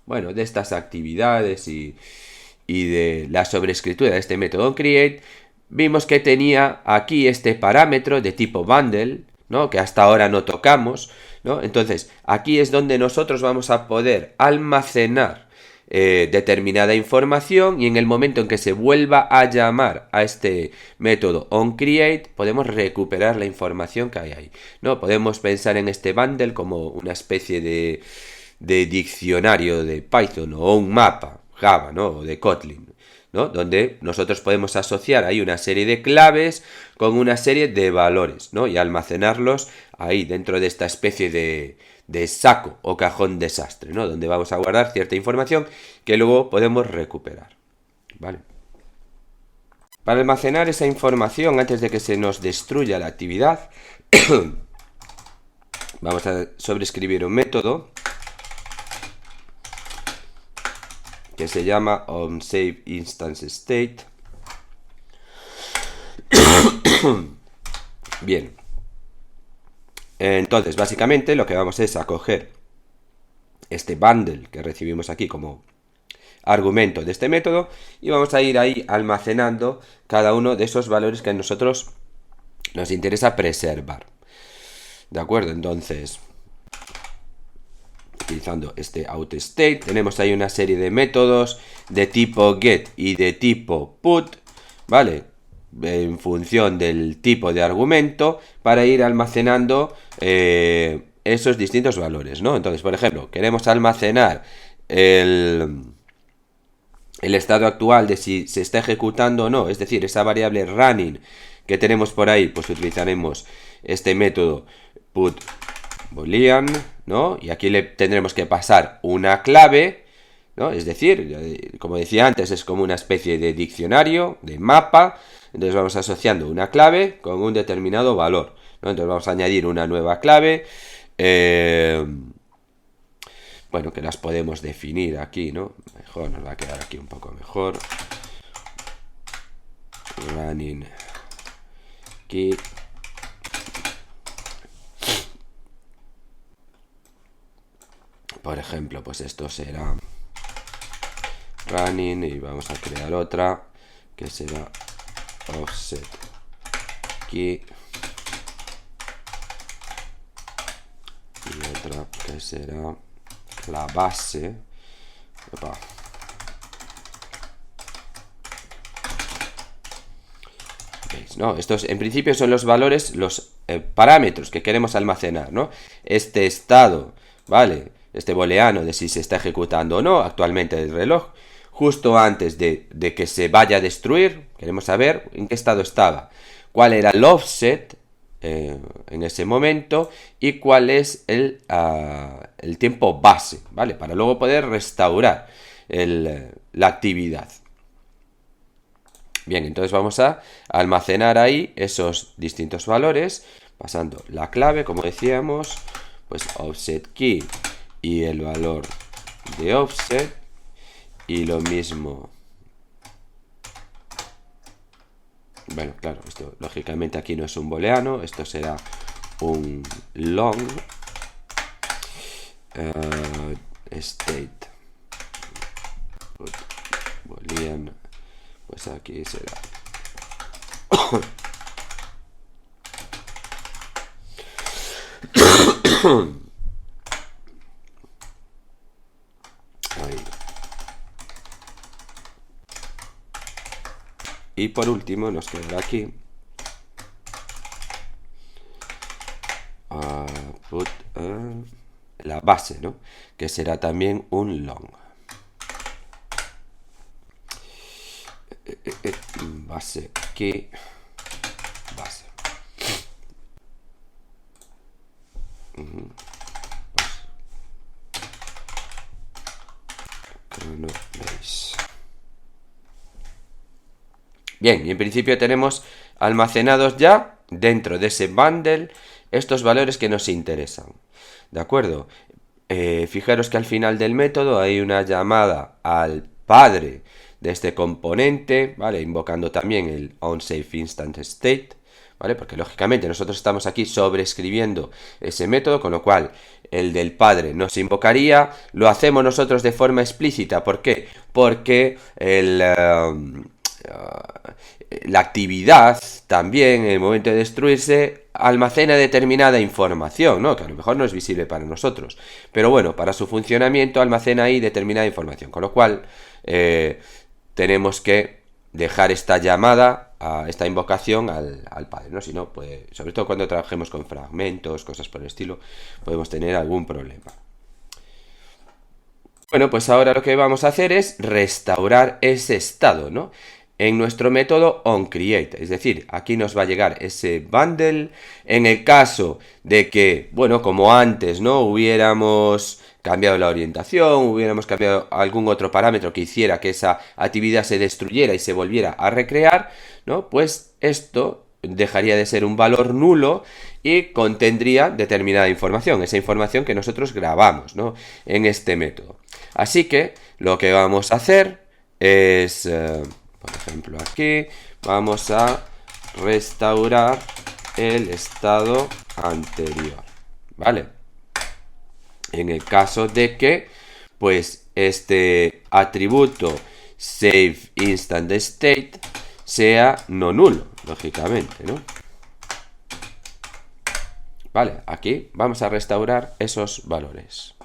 bueno, de estas actividades y de la sobreescritura de este método onCreate, vimos que tenía aquí este parámetro de tipo bundle, ¿no? Que hasta ahora no tocamos, ¿no? Entonces, aquí es donde nosotros vamos a poder almacenar determinada información y en el momento en que se vuelva a llamar a este método onCreate podemos recuperar la información que hay ahí, ¿no? Podemos pensar en este bundle como una especie de diccionario de Python o un mapa Java, ¿no? O de Kotlin, ¿no? Donde nosotros podemos asociar ahí una serie de claves con una serie de valores, ¿no? Y almacenarlos ahí dentro de esta especie de saco o cajón desastre, ¿no? Donde vamos a guardar cierta información que luego podemos recuperar, ¿vale? Para almacenar esa información antes de que se nos destruya la actividad, vamos a sobreescribir un método que se llama onSaveInstanceState. Bien. Entonces, básicamente lo que vamos es a coger este bundle que recibimos aquí como argumento de este método y vamos a ir ahí almacenando cada uno de esos valores que a nosotros nos interesa preservar. ¿De acuerdo? Entonces, utilizando este outState, tenemos ahí una serie de métodos de tipo get y de tipo put, ¿vale? En función del tipo de argumento para ir almacenando esos distintos valores, ¿no? Entonces, por ejemplo, queremos almacenar el estado actual de si se está ejecutando o no, es decir, esa variable running que tenemos por ahí, pues utilizaremos este método put boolean, ¿no? Y aquí le tendremos que pasar una clave, ¿no? Es decir, como decía antes, es como una especie de diccionario, de mapa. Entonces vamos asociando una clave con un determinado valor, ¿no? Entonces vamos a añadir una nueva clave, bueno, que las podemos definir aquí, ¿no? Mejor, nos va a quedar aquí un poco mejor. Running key. Por ejemplo, pues esto será running y vamos a crear otra que será offset key y otra que será la base. Opa. ¿Veis? ¿No? Estos en principio son los valores, los parámetros que queremos almacenar, ¿no? Este estado, ¿vale? Este booleano de si se está ejecutando o no actualmente el reloj, justo antes de que se vaya a destruir, queremos saber en qué estado estaba, cuál era el offset en ese momento y cuál es el tiempo base, ¿vale? Para luego poder restaurar la actividad. Bien, entonces vamos a almacenar ahí esos distintos valores, pasando la clave, como decíamos, pues offset key y el valor de offset, y lo mismo. Bueno, claro, esto lógicamente aquí no es un booleano, esto será un long state boolean, pues aquí será Ahí. Y por último nos quedará aquí la base, ¿no? Que será también un long. Base aquí, base. Base. Bien, y en principio tenemos almacenados ya dentro de ese bundle estos valores que nos interesan. ¿De acuerdo? Fijaros que al final del método hay una llamada al padre de este componente, ¿vale? Invocando también el onSafeInstantState, ¿vale? Porque lógicamente nosotros estamos aquí sobreescribiendo ese método, con lo cual el del padre no se invocaría, lo hacemos nosotros de forma explícita. ¿Por qué? Porque la actividad también en el momento de destruirse almacena determinada información, ¿no? Que a lo mejor no es visible para nosotros, pero bueno, para su funcionamiento almacena ahí determinada información, con lo cual tenemos que dejar esta llamada, esta invocación al padre, ¿no? Si no, pues, sobre todo cuando trabajemos con fragmentos, cosas por el estilo, podemos tener algún problema. Bueno, pues ahora lo que vamos a hacer es restaurar ese estado, ¿no? En nuestro método onCreate, es decir, aquí nos va a llegar ese bundle. En el caso de que, bueno, como antes, ¿no? Hubiéramos cambiado la orientación, hubiéramos cambiado algún otro parámetro que hiciera que esa actividad se destruyera y se volviera a recrear, ¿no? Pues esto dejaría de ser un valor nulo y contendría determinada información, esa información que nosotros grabamos, ¿no? En este método. Así que lo que vamos a hacer es, por ejemplo, aquí vamos a restaurar el estado anterior, ¿vale? En el caso de que, pues, este atributo SafeInstantState sea no nulo, lógicamente, ¿no? Vale, aquí vamos a restaurar esos valores.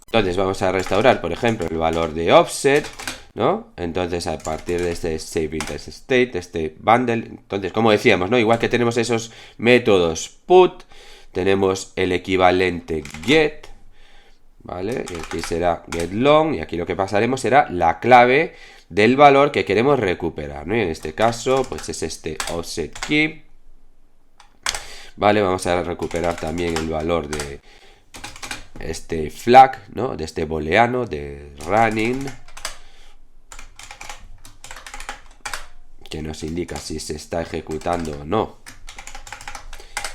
Entonces vamos a restaurar, por ejemplo, el valor de offset, ¿no? Entonces a partir de este SafeInstantState, este bundle, entonces como decíamos, ¿no? Igual que tenemos esos métodos put, tenemos el equivalente get, ¿vale? Y aquí será getLong, y aquí lo que pasaremos será la clave del valor que queremos recuperar, ¿no? Y en este caso, pues es este offsetKey, ¿vale? Vamos a recuperar también el valor de este flag, ¿no? De este booleano de running, que nos indica si se está ejecutando o no,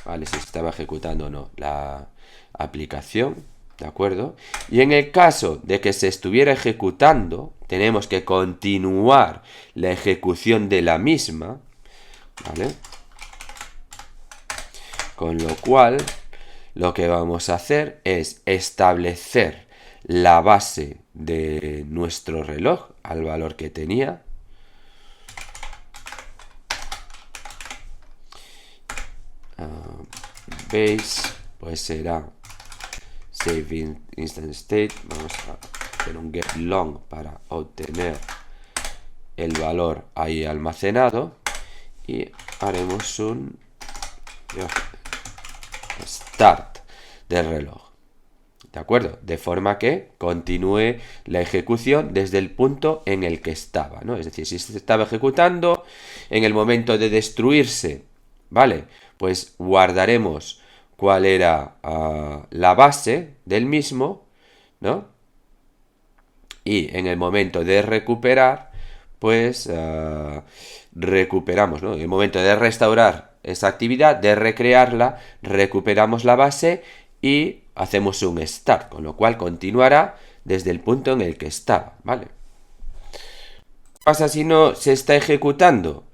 ¿vale? Si se estaba ejecutando o no la aplicación, ¿de acuerdo? Y en el caso de que se estuviera ejecutando, tenemos que continuar la ejecución de la misma, ¿vale? Con lo cual, lo que vamos a hacer es establecer la base de nuestro reloj al valor que tenía. Base, pues será SafeInstantState. Vamos a hacer un getLong para obtener el valor ahí almacenado. Y haremos un start del reloj, ¿de acuerdo? De forma que continúe la ejecución desde el punto en el que estaba, ¿no? Es decir, si se estaba ejecutando, en el momento de destruirse, ¿vale? Pues guardaremos cuál era la base del mismo, ¿no? Y en el momento de recuperar, pues recuperamos, ¿no? En el momento de restaurar esa actividad, de recrearla, recuperamos la base y hacemos un start, con lo cual continuará desde el punto en el que estaba, ¿vale? ¿Qué pasa si no se está ejecutando?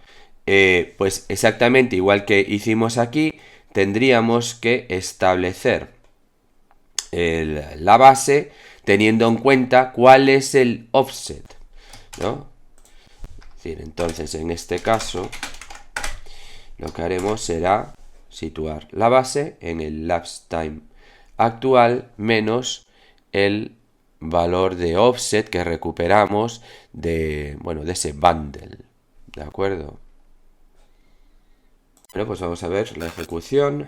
Pues exactamente igual que hicimos aquí, tendríamos que establecer la base teniendo en cuenta cuál es el offset, ¿no? Es decir, entonces en este caso lo que haremos será situar la base en el elapsed time actual menos el valor de offset que recuperamos de, bueno, de ese bundle. ¿De acuerdo? Bueno, pues vamos a ver la ejecución.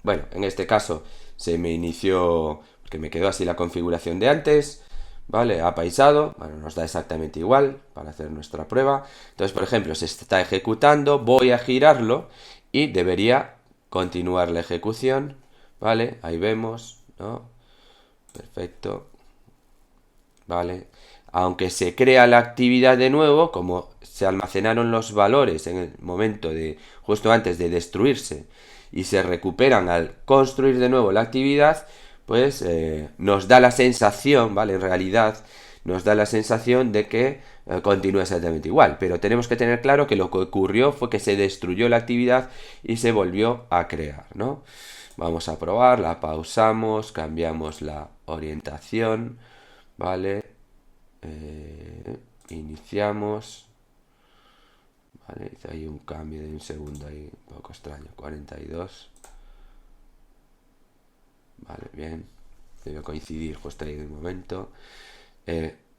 Bueno, en este caso se me inició, porque me quedó así la configuración de antes, ¿vale? Apaisado, bueno, nos da exactamente igual para hacer nuestra prueba. Entonces, por ejemplo, se está ejecutando, voy a girarlo y debería continuar la ejecución, ¿vale? Ahí vemos, ¿no? Perfecto, ¿vale? Aunque se crea la actividad de nuevo, como se almacenaron los valores en el momento de, justo antes de destruirse, y se recuperan al construir de nuevo la actividad, pues nos da la sensación, ¿vale? En realidad nos da la sensación de que continúa exactamente igual, pero tenemos que tener claro que lo que ocurrió fue que se destruyó la actividad y se volvió a crear, ¿no? Vamos a probar, la pausamos, cambiamos la orientación, ¿vale? Iniciamos, ¿vale? Hay un cambio de un segundo ahí, un poco extraño, 42, vale, bien, debe coincidir justo ahí en el momento.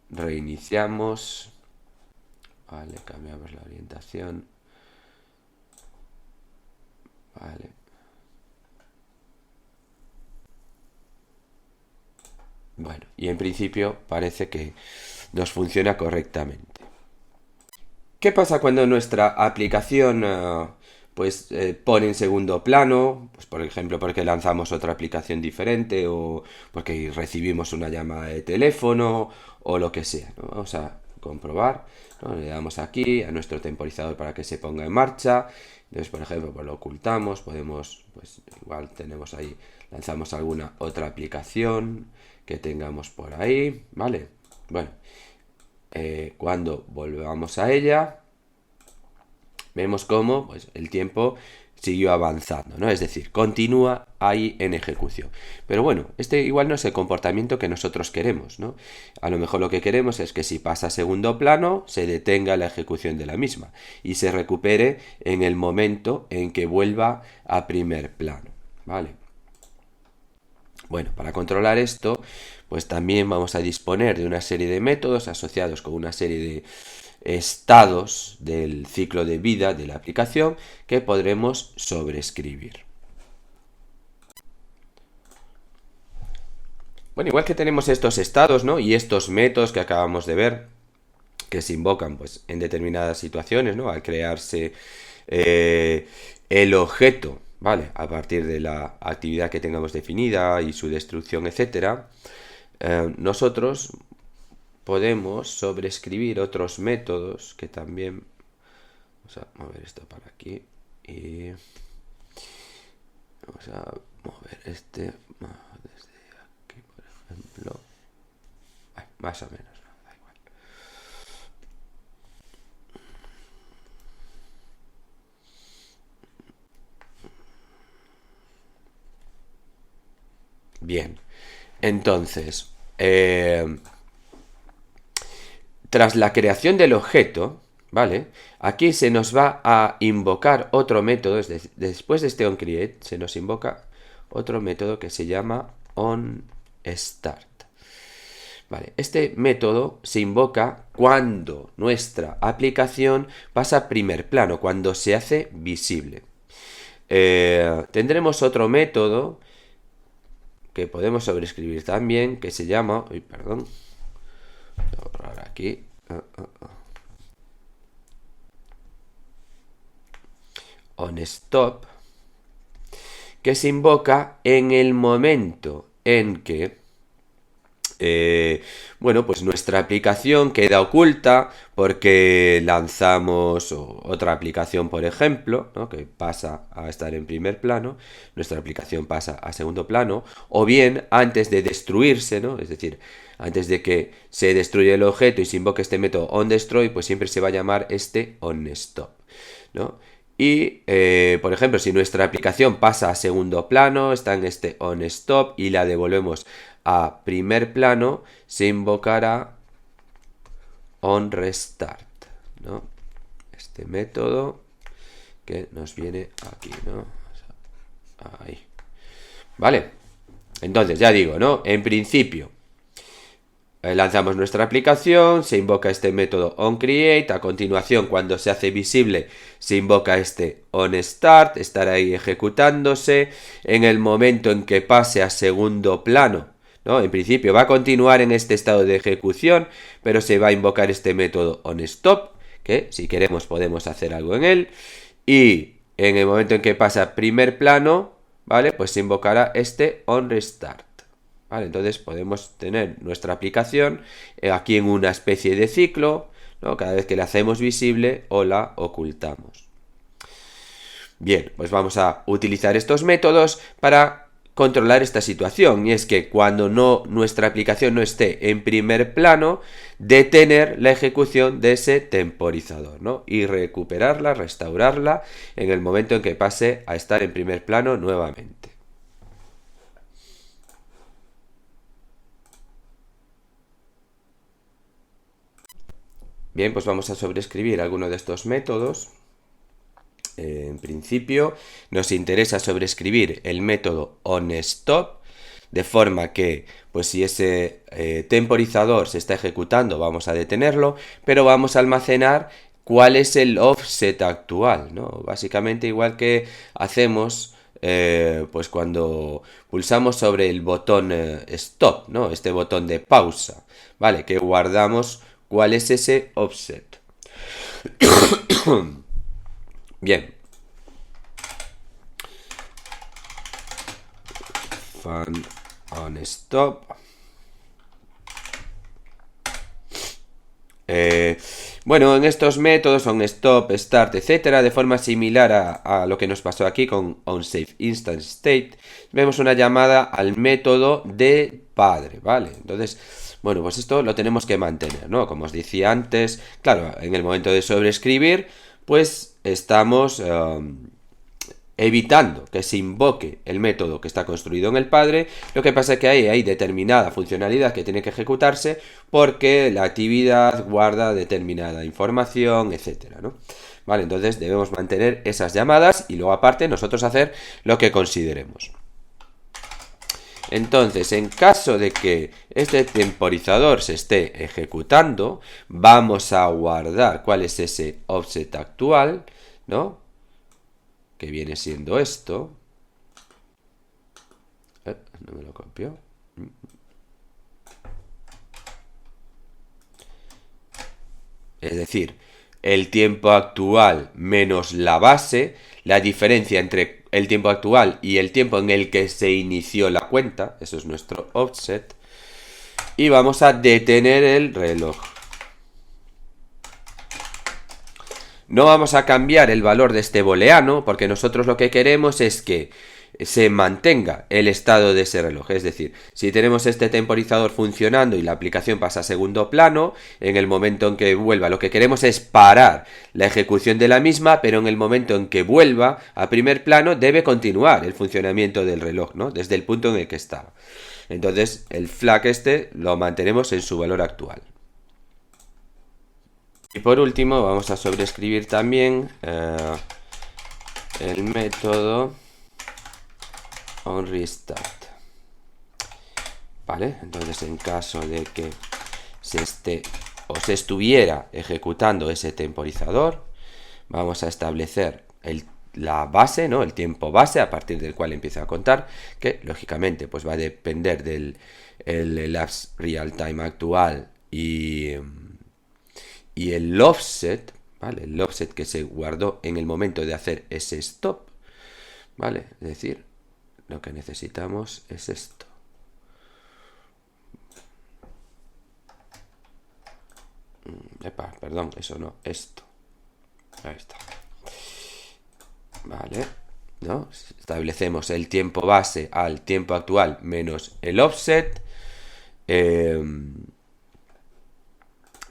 Reiniciamos, vale, cambiamos la orientación, vale, bueno, y en principio parece que nos funciona correctamente. ¿Qué pasa cuando nuestra aplicación pues pone en segundo plano? Pues por ejemplo porque lanzamos otra aplicación diferente o porque recibimos una llamada de teléfono o lo que sea, ¿no? Vamos a comprobar, ¿no? Le damos aquí a nuestro temporizador para que se ponga en marcha. Entonces, por ejemplo, pues lo ocultamos, podemos, pues igual tenemos ahí, lanzamos alguna otra aplicación que tengamos por ahí, ¿vale? Bueno, cuando volvamos a ella, vemos cómo pues, el tiempo siguió avanzando, ¿no? Es decir, continúa ahí en ejecución. Pero bueno, este igual no es el comportamiento que nosotros queremos, ¿no? A lo mejor lo que queremos es que si pasa a segundo plano, se detenga la ejecución de la misma y se recupere en el momento en que vuelva a primer plano, ¿vale? Bueno, para controlar esto, pues también vamos a disponer de una serie de métodos asociados con una serie de estados del ciclo de vida de la aplicación que podremos sobreescribir. Bueno, igual que tenemos estos estados, ¿no? Y estos métodos que acabamos de ver, que se invocan pues, en determinadas situaciones, ¿no? Al crearse el objeto, ¿vale? A partir de la actividad que tengamos definida y su destrucción, etcétera, nosotros podemos sobreescribir otros métodos que también... Vamos a mover esto para aquí y... Vamos a mover este desde aquí, por ejemplo. Más o menos, ¿no? Da igual. Bien, entonces, tras la creación del objeto, ¿vale? Aquí se nos va a invocar otro método, después de este onCreate, se nos invoca otro método que se llama onStart. Vale, este método se invoca cuando nuestra aplicación pasa a primer plano, cuando se hace visible. Tendremos otro método que podemos sobreescribir también, que se llama... Uy, perdón. Voy a borrar aquí. OnStop, que se invoca en el momento en que bueno, pues nuestra aplicación queda oculta porque lanzamos otra aplicación, por ejemplo, ¿no? Que pasa a estar en primer plano, nuestra aplicación pasa a segundo plano, o bien antes de destruirse, ¿no? Es decir, antes de que se destruya el objeto y se invoque este método onDestroy, pues siempre se va a llamar este onStop, ¿no? Y, por ejemplo, si nuestra aplicación pasa a segundo plano, está en este onStop y la devolvemos a primer plano, se invocará onRestart, ¿no? Este método que nos viene aquí, ¿no? Ahí. Vale. Entonces, ya digo, ¿no? En principio, lanzamos nuestra aplicación, se invoca este método onCreate, a continuación, cuando se hace visible, se invoca este onStart, estará ahí ejecutándose. En el momento en que pase a segundo plano, ¿no? En principio va a continuar en este estado de ejecución, pero se va a invocar este método onStop, que si queremos podemos hacer algo en él. Y en el momento en que pasa a primer plano, ¿vale? Pues se invocará este onRestart. ¿Vale? Entonces podemos tener nuestra aplicación aquí en una especie de ciclo, ¿no? Cada vez que la hacemos visible o la ocultamos. Bien, pues vamos a utilizar estos métodos para controlar esta situación, y es que cuando nuestra aplicación no esté en primer plano, detener la ejecución de ese temporizador, ¿no? Y recuperarla, restaurarla en el momento en que pase a estar en primer plano nuevamente. Bien, pues vamos a sobreescribir alguno de estos métodos. En principio nos interesa sobreescribir el método onStop, de forma que, pues si ese temporizador se está ejecutando, vamos a detenerlo, pero vamos a almacenar cuál es el offset actual, ¿no? Básicamente igual que hacemos pues cuando pulsamos sobre el botón stop, ¿no? Este botón de pausa, ¿vale? Que guardamos cuál es ese offset. Bien. Fun onStop. Bueno, en estos métodos onStop, start, etcétera, de forma similar a lo que nos pasó aquí con onSaveInstanceState, vemos una llamada al método de padre, ¿vale? Entonces, bueno, pues esto lo tenemos que mantener, ¿no? Como os decía antes, claro, en el momento de sobreescribir, pues estamos evitando que se invoque el método que está construido en el padre. Lo que pasa es que hay determinada funcionalidad que tiene que ejecutarse porque la actividad guarda determinada información, etcétera, ¿no? Vale, entonces debemos mantener esas llamadas y luego aparte nosotros hacer lo que consideremos. Entonces, en caso de que este temporizador se esté ejecutando, vamos a guardar cuál es ese offset actual, ¿no? Que viene siendo esto. No me lo copió. Es decir, el tiempo actual menos la base, la diferencia entre el tiempo actual y el tiempo en el que se inició la cuenta, eso es nuestro offset, y vamos a detener el reloj. No vamos a cambiar el valor de este booleano porque nosotros lo que queremos es que se mantenga el estado de ese reloj. Es decir, si tenemos este temporizador funcionando y la aplicación pasa a segundo plano, en el momento en que vuelva, lo que queremos es parar la ejecución de la misma, pero en el momento en que vuelva a primer plano debe continuar el funcionamiento del reloj, ¿no? Desde el punto en el que estaba. Entonces, el flag este lo mantenemos en su valor actual. Y por último vamos a sobreescribir también el método onRestart. ¿Vale? Entonces en caso de que se estuviera ejecutando ese temporizador, vamos a establecer la base, ¿no? El tiempo base a partir del cual empieza a contar, que lógicamente pues va a depender del elapse real time actual y el offset, ¿vale? El offset que se guardó en el momento de hacer ese stop, ¿vale? Es decir, lo que necesitamos es esto. Epa, perdón, eso no, esto. Ahí está. Vale, ¿no? Establecemos el tiempo base al tiempo actual menos el offset.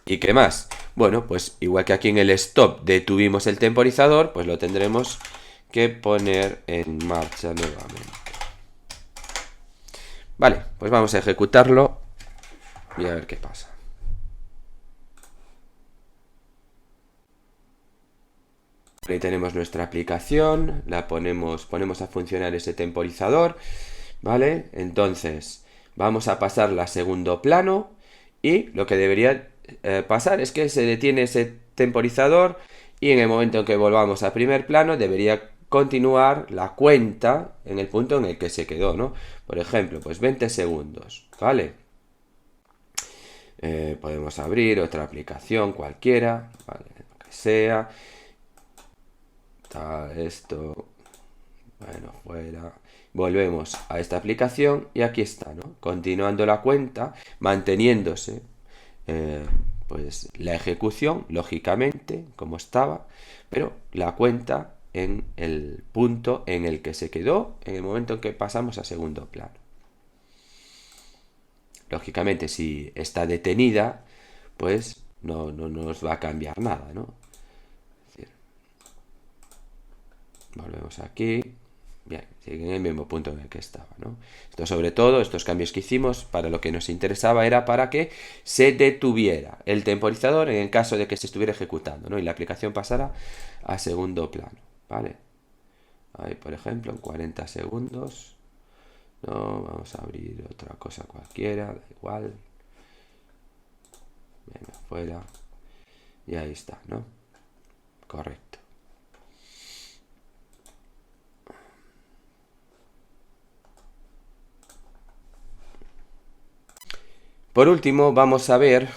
¿Y qué más? Bueno, pues igual que aquí en el stop detuvimos el temporizador, pues lo tendremos que poner en marcha nuevamente. Vale, pues vamos a ejecutarlo y a ver qué pasa. Ahí tenemos nuestra aplicación, ponemos a funcionar ese temporizador, ¿vale? Entonces, vamos a pasarla a segundo plano y lo que debería pasar es que se detiene ese temporizador y en el momento en que volvamos a primer plano debería continuar la cuenta en el punto en el que se quedó, ¿no? Por ejemplo, pues 20 segundos, ¿vale? Podemos abrir otra aplicación cualquiera, ¿vale? Lo que sea. Está esto, bueno, fuera. Volvemos a esta aplicación y aquí está, ¿no? Continuando la cuenta, manteniéndose pues la ejecución, lógicamente, como estaba, pero la cuenta en el punto en el que se quedó en el momento en que pasamos a segundo plano. Lógicamente, si está detenida, pues no nos va a cambiar nada, ¿no? Es decir, volvemos aquí. Bien, sigue en el mismo punto en el que estaba, ¿no? Esto, sobre todo, estos cambios que hicimos, para lo que nos interesaba era para que se detuviera el temporizador en el caso de que se estuviera ejecutando, ¿no? Y la aplicación pasara a segundo plano, ¿vale? Ahí, por ejemplo, en 40 segundos. No, vamos a abrir otra cosa cualquiera, da igual. Venga, fuera. Y ahí está, ¿no? Correcto. Por último, vamos a ver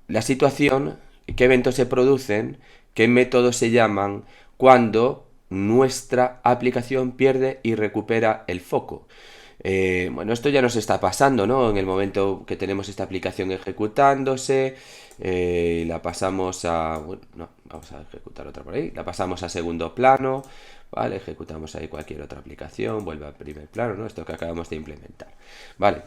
la situación, qué eventos se producen, qué métodos se llaman cuando nuestra aplicación pierde y recupera el foco. Bueno, esto ya nos está pasando, ¿no? En el momento que tenemos esta aplicación ejecutándose, la pasamos a... Bueno, no, vamos a ejecutar otra por ahí. La pasamos a segundo plano, ¿vale? Ejecutamos ahí cualquier otra aplicación, vuelve a primer plano, ¿no? Esto que acabamos de implementar, ¿vale?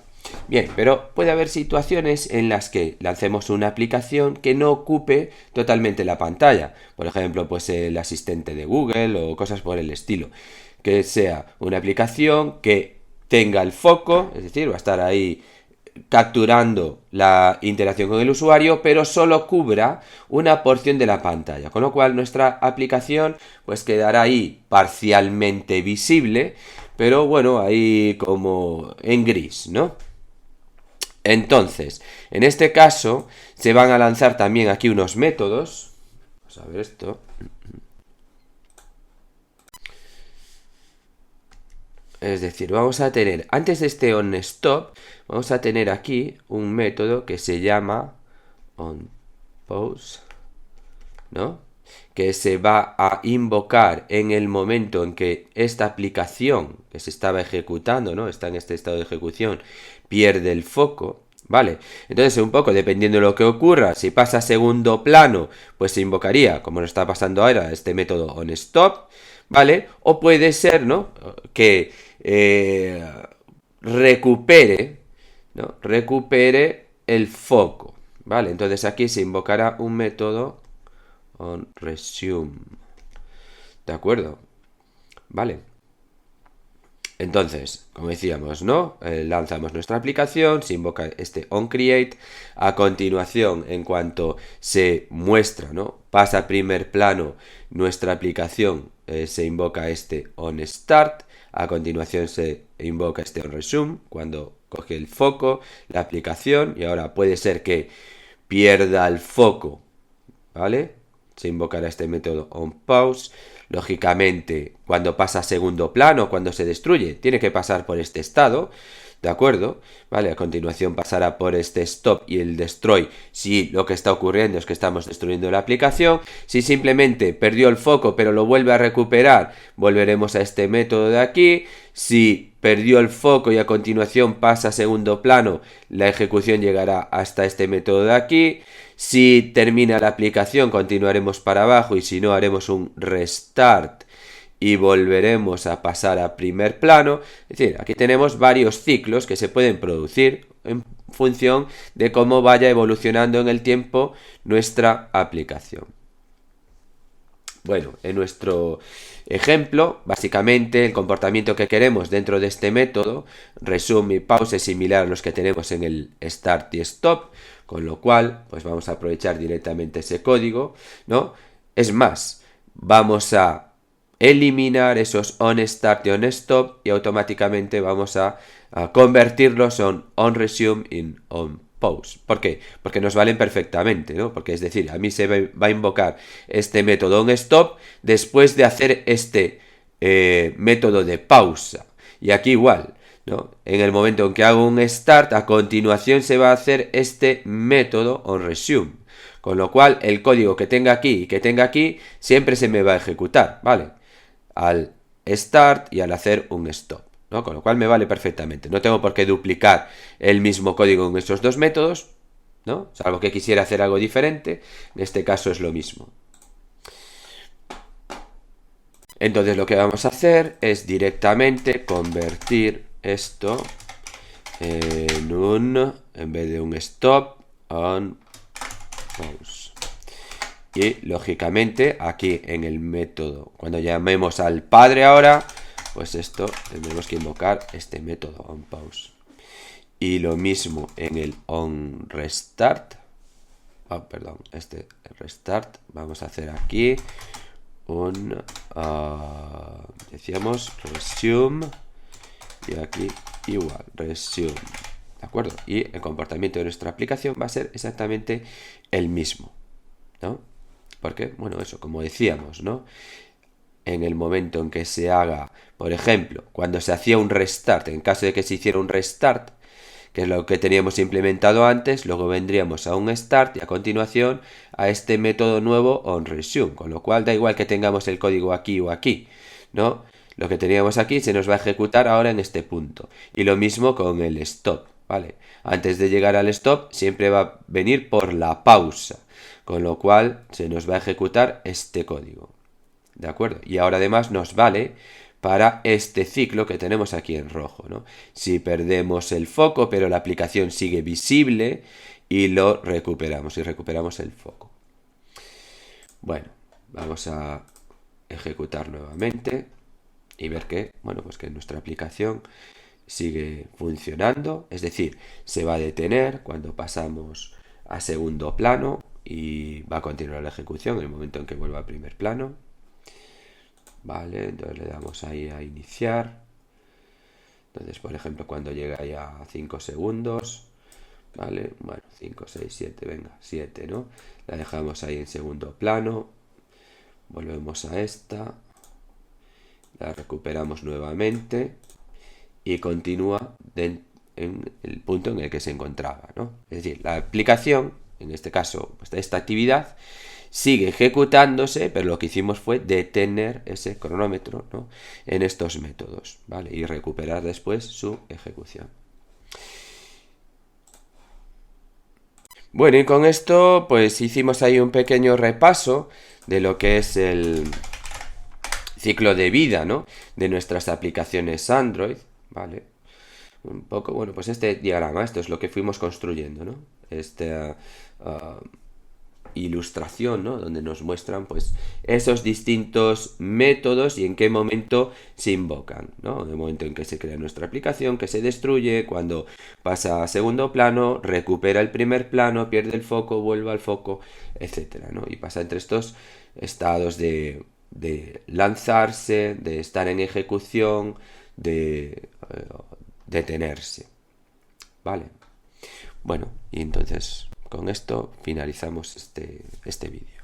Bien, pero puede haber situaciones en las que lancemos una aplicación que no ocupe totalmente la pantalla. Por ejemplo, pues el asistente de Google o cosas por el estilo. Que sea una aplicación que tenga el foco, es decir, va a estar ahí capturando la interacción con el usuario, pero solo cubra una porción de la pantalla, con lo cual nuestra aplicación pues quedará ahí parcialmente visible, pero bueno, ahí como en gris, ¿no? Entonces, en este caso se van a lanzar también aquí unos métodos. Vamos a ver esto. Es decir, vamos a tener, antes de este onStop, vamos a tener aquí un método que se llama onPause, ¿no? Que se va a invocar en el momento en que esta aplicación que se estaba ejecutando, ¿no? Está en este estado de ejecución, pierde el foco, ¿vale? Entonces, un poco dependiendo de lo que ocurra, si pasa a segundo plano, pues se invocaría, como nos está pasando ahora, este método onStop, ¿vale? O puede ser, ¿no? Que recupere, ¿no? Recupere el foco, ¿vale? Entonces aquí se invocará un método onResume, ¿de acuerdo? ¿Vale? Entonces, como decíamos, ¿no? Lanzamos nuestra aplicación, se invoca este onCreate, a continuación, en cuanto se muestra, ¿no? Pasa a primer plano nuestra aplicación, se invoca este onStart, a continuación se invoca este onResume, cuando coge el foco, la aplicación, y ahora puede ser que pierda el foco, ¿vale? Se invocará este método onPause. Lógicamente, cuando pasa a segundo plano, cuando se destruye, tiene que pasar por este estado, ¿de acuerdo? Vale, a continuación pasará por este stop y el destroy si lo que está ocurriendo es que estamos destruyendo la aplicación. Si simplemente perdió el foco pero lo vuelve a recuperar, volveremos a este método de aquí. Si perdió el foco y a continuación pasa a segundo plano, la ejecución llegará hasta este método de aquí. Si termina la aplicación, continuaremos para abajo y si no, haremos un restart y volveremos a pasar a primer plano. Es decir, aquí tenemos varios ciclos que se pueden producir en función de cómo vaya evolucionando en el tiempo nuestra aplicación. Bueno, en nuestro ejemplo, básicamente el comportamiento que queremos dentro de este método, resume y pause, es similar a los que tenemos en el start y stop, con lo cual, pues vamos a aprovechar directamente ese código, ¿no? Es más, vamos a eliminar esos onStart y onStop y automáticamente vamos a convertirlos en onResume y onPause. ¿Por qué? Porque nos valen perfectamente, ¿no? Porque es decir, a mí se va a invocar este método onStop después de hacer este método de pausa. Y aquí igual, ¿no? En el momento en que hago un start, a continuación se va a hacer este método onResume. Con lo cual, el código que tenga aquí y que tenga aquí siempre se me va a ejecutar, ¿vale? Al start y al hacer un stop, ¿no? Con lo cual me vale perfectamente. No tengo por qué duplicar el mismo código en estos dos métodos, ¿no? Salvo que quisiera hacer algo diferente. En este caso es lo mismo. Entonces lo que vamos a hacer es directamente convertir esto en vez de un stop, on pause. Y lógicamente aquí en el método, cuando llamemos al padre ahora, pues esto tendremos que invocar este método onPause. Y lo mismo en el onRestart. Perdón, este restart. Vamos a hacer aquí un decíamos resume y aquí igual resume, ¿de acuerdo? Y el comportamiento de nuestra aplicación va a ser exactamente el mismo, ¿no? Porque, bueno, eso, como decíamos, ¿no? En el momento en que se haga, por ejemplo, cuando se hacía un restart, en caso de que se hiciera un restart, que es lo que teníamos implementado antes, luego vendríamos a un start y a continuación a este método nuevo onResume, con lo cual da igual que tengamos el código aquí o aquí, ¿no? Lo que teníamos aquí se nos va a ejecutar ahora en este punto. Y lo mismo con el stop, ¿vale? Antes de llegar al stop siempre va a venir por la pausa, con lo cual se nos va a ejecutar este código, ¿de acuerdo? Y ahora además nos vale para este ciclo que tenemos aquí en rojo, ¿no? Si perdemos el foco, pero la aplicación sigue visible y lo recuperamos, y recuperamos el foco. Bueno, vamos a ejecutar nuevamente y ver que, bueno, pues que nuestra aplicación sigue funcionando, es decir, se va a detener cuando pasamos a segundo plano y va a continuar la ejecución en el momento en que vuelva a primer plano. Vale, entonces le damos ahí a iniciar. Entonces, por ejemplo, cuando llega ahí a 5 segundos, vale, bueno, 5, 6, 7, venga, 7, ¿no? La dejamos ahí en segundo plano, volvemos a esta, la recuperamos nuevamente y continúa en el punto en el que se encontraba, ¿no? Es decir, la aplicación, en este caso, pues, esta actividad, sigue ejecutándose, pero lo que hicimos fue detener ese cronómetro, ¿no? En estos métodos, ¿vale? Y recuperar después su ejecución. Bueno, y con esto pues hicimos ahí un pequeño repaso de lo que es el ciclo de vida, ¿no? De nuestras aplicaciones Android, ¿vale? Un poco, bueno, pues este diagrama, esto es lo que fuimos construyendo, ¿no? Ilustración, ¿no? Donde nos muestran pues esos distintos métodos y en qué momento se invocan, ¿no? En el momento en que se crea nuestra aplicación, que se destruye, cuando pasa a segundo plano, recupera el primer plano, pierde el foco, vuelve al foco, etcétera, ¿no? Y pasa entre estos estados de lanzarse, de estar en ejecución, de detenerse, ¿vale? Bueno, y entonces con esto finalizamos este vídeo.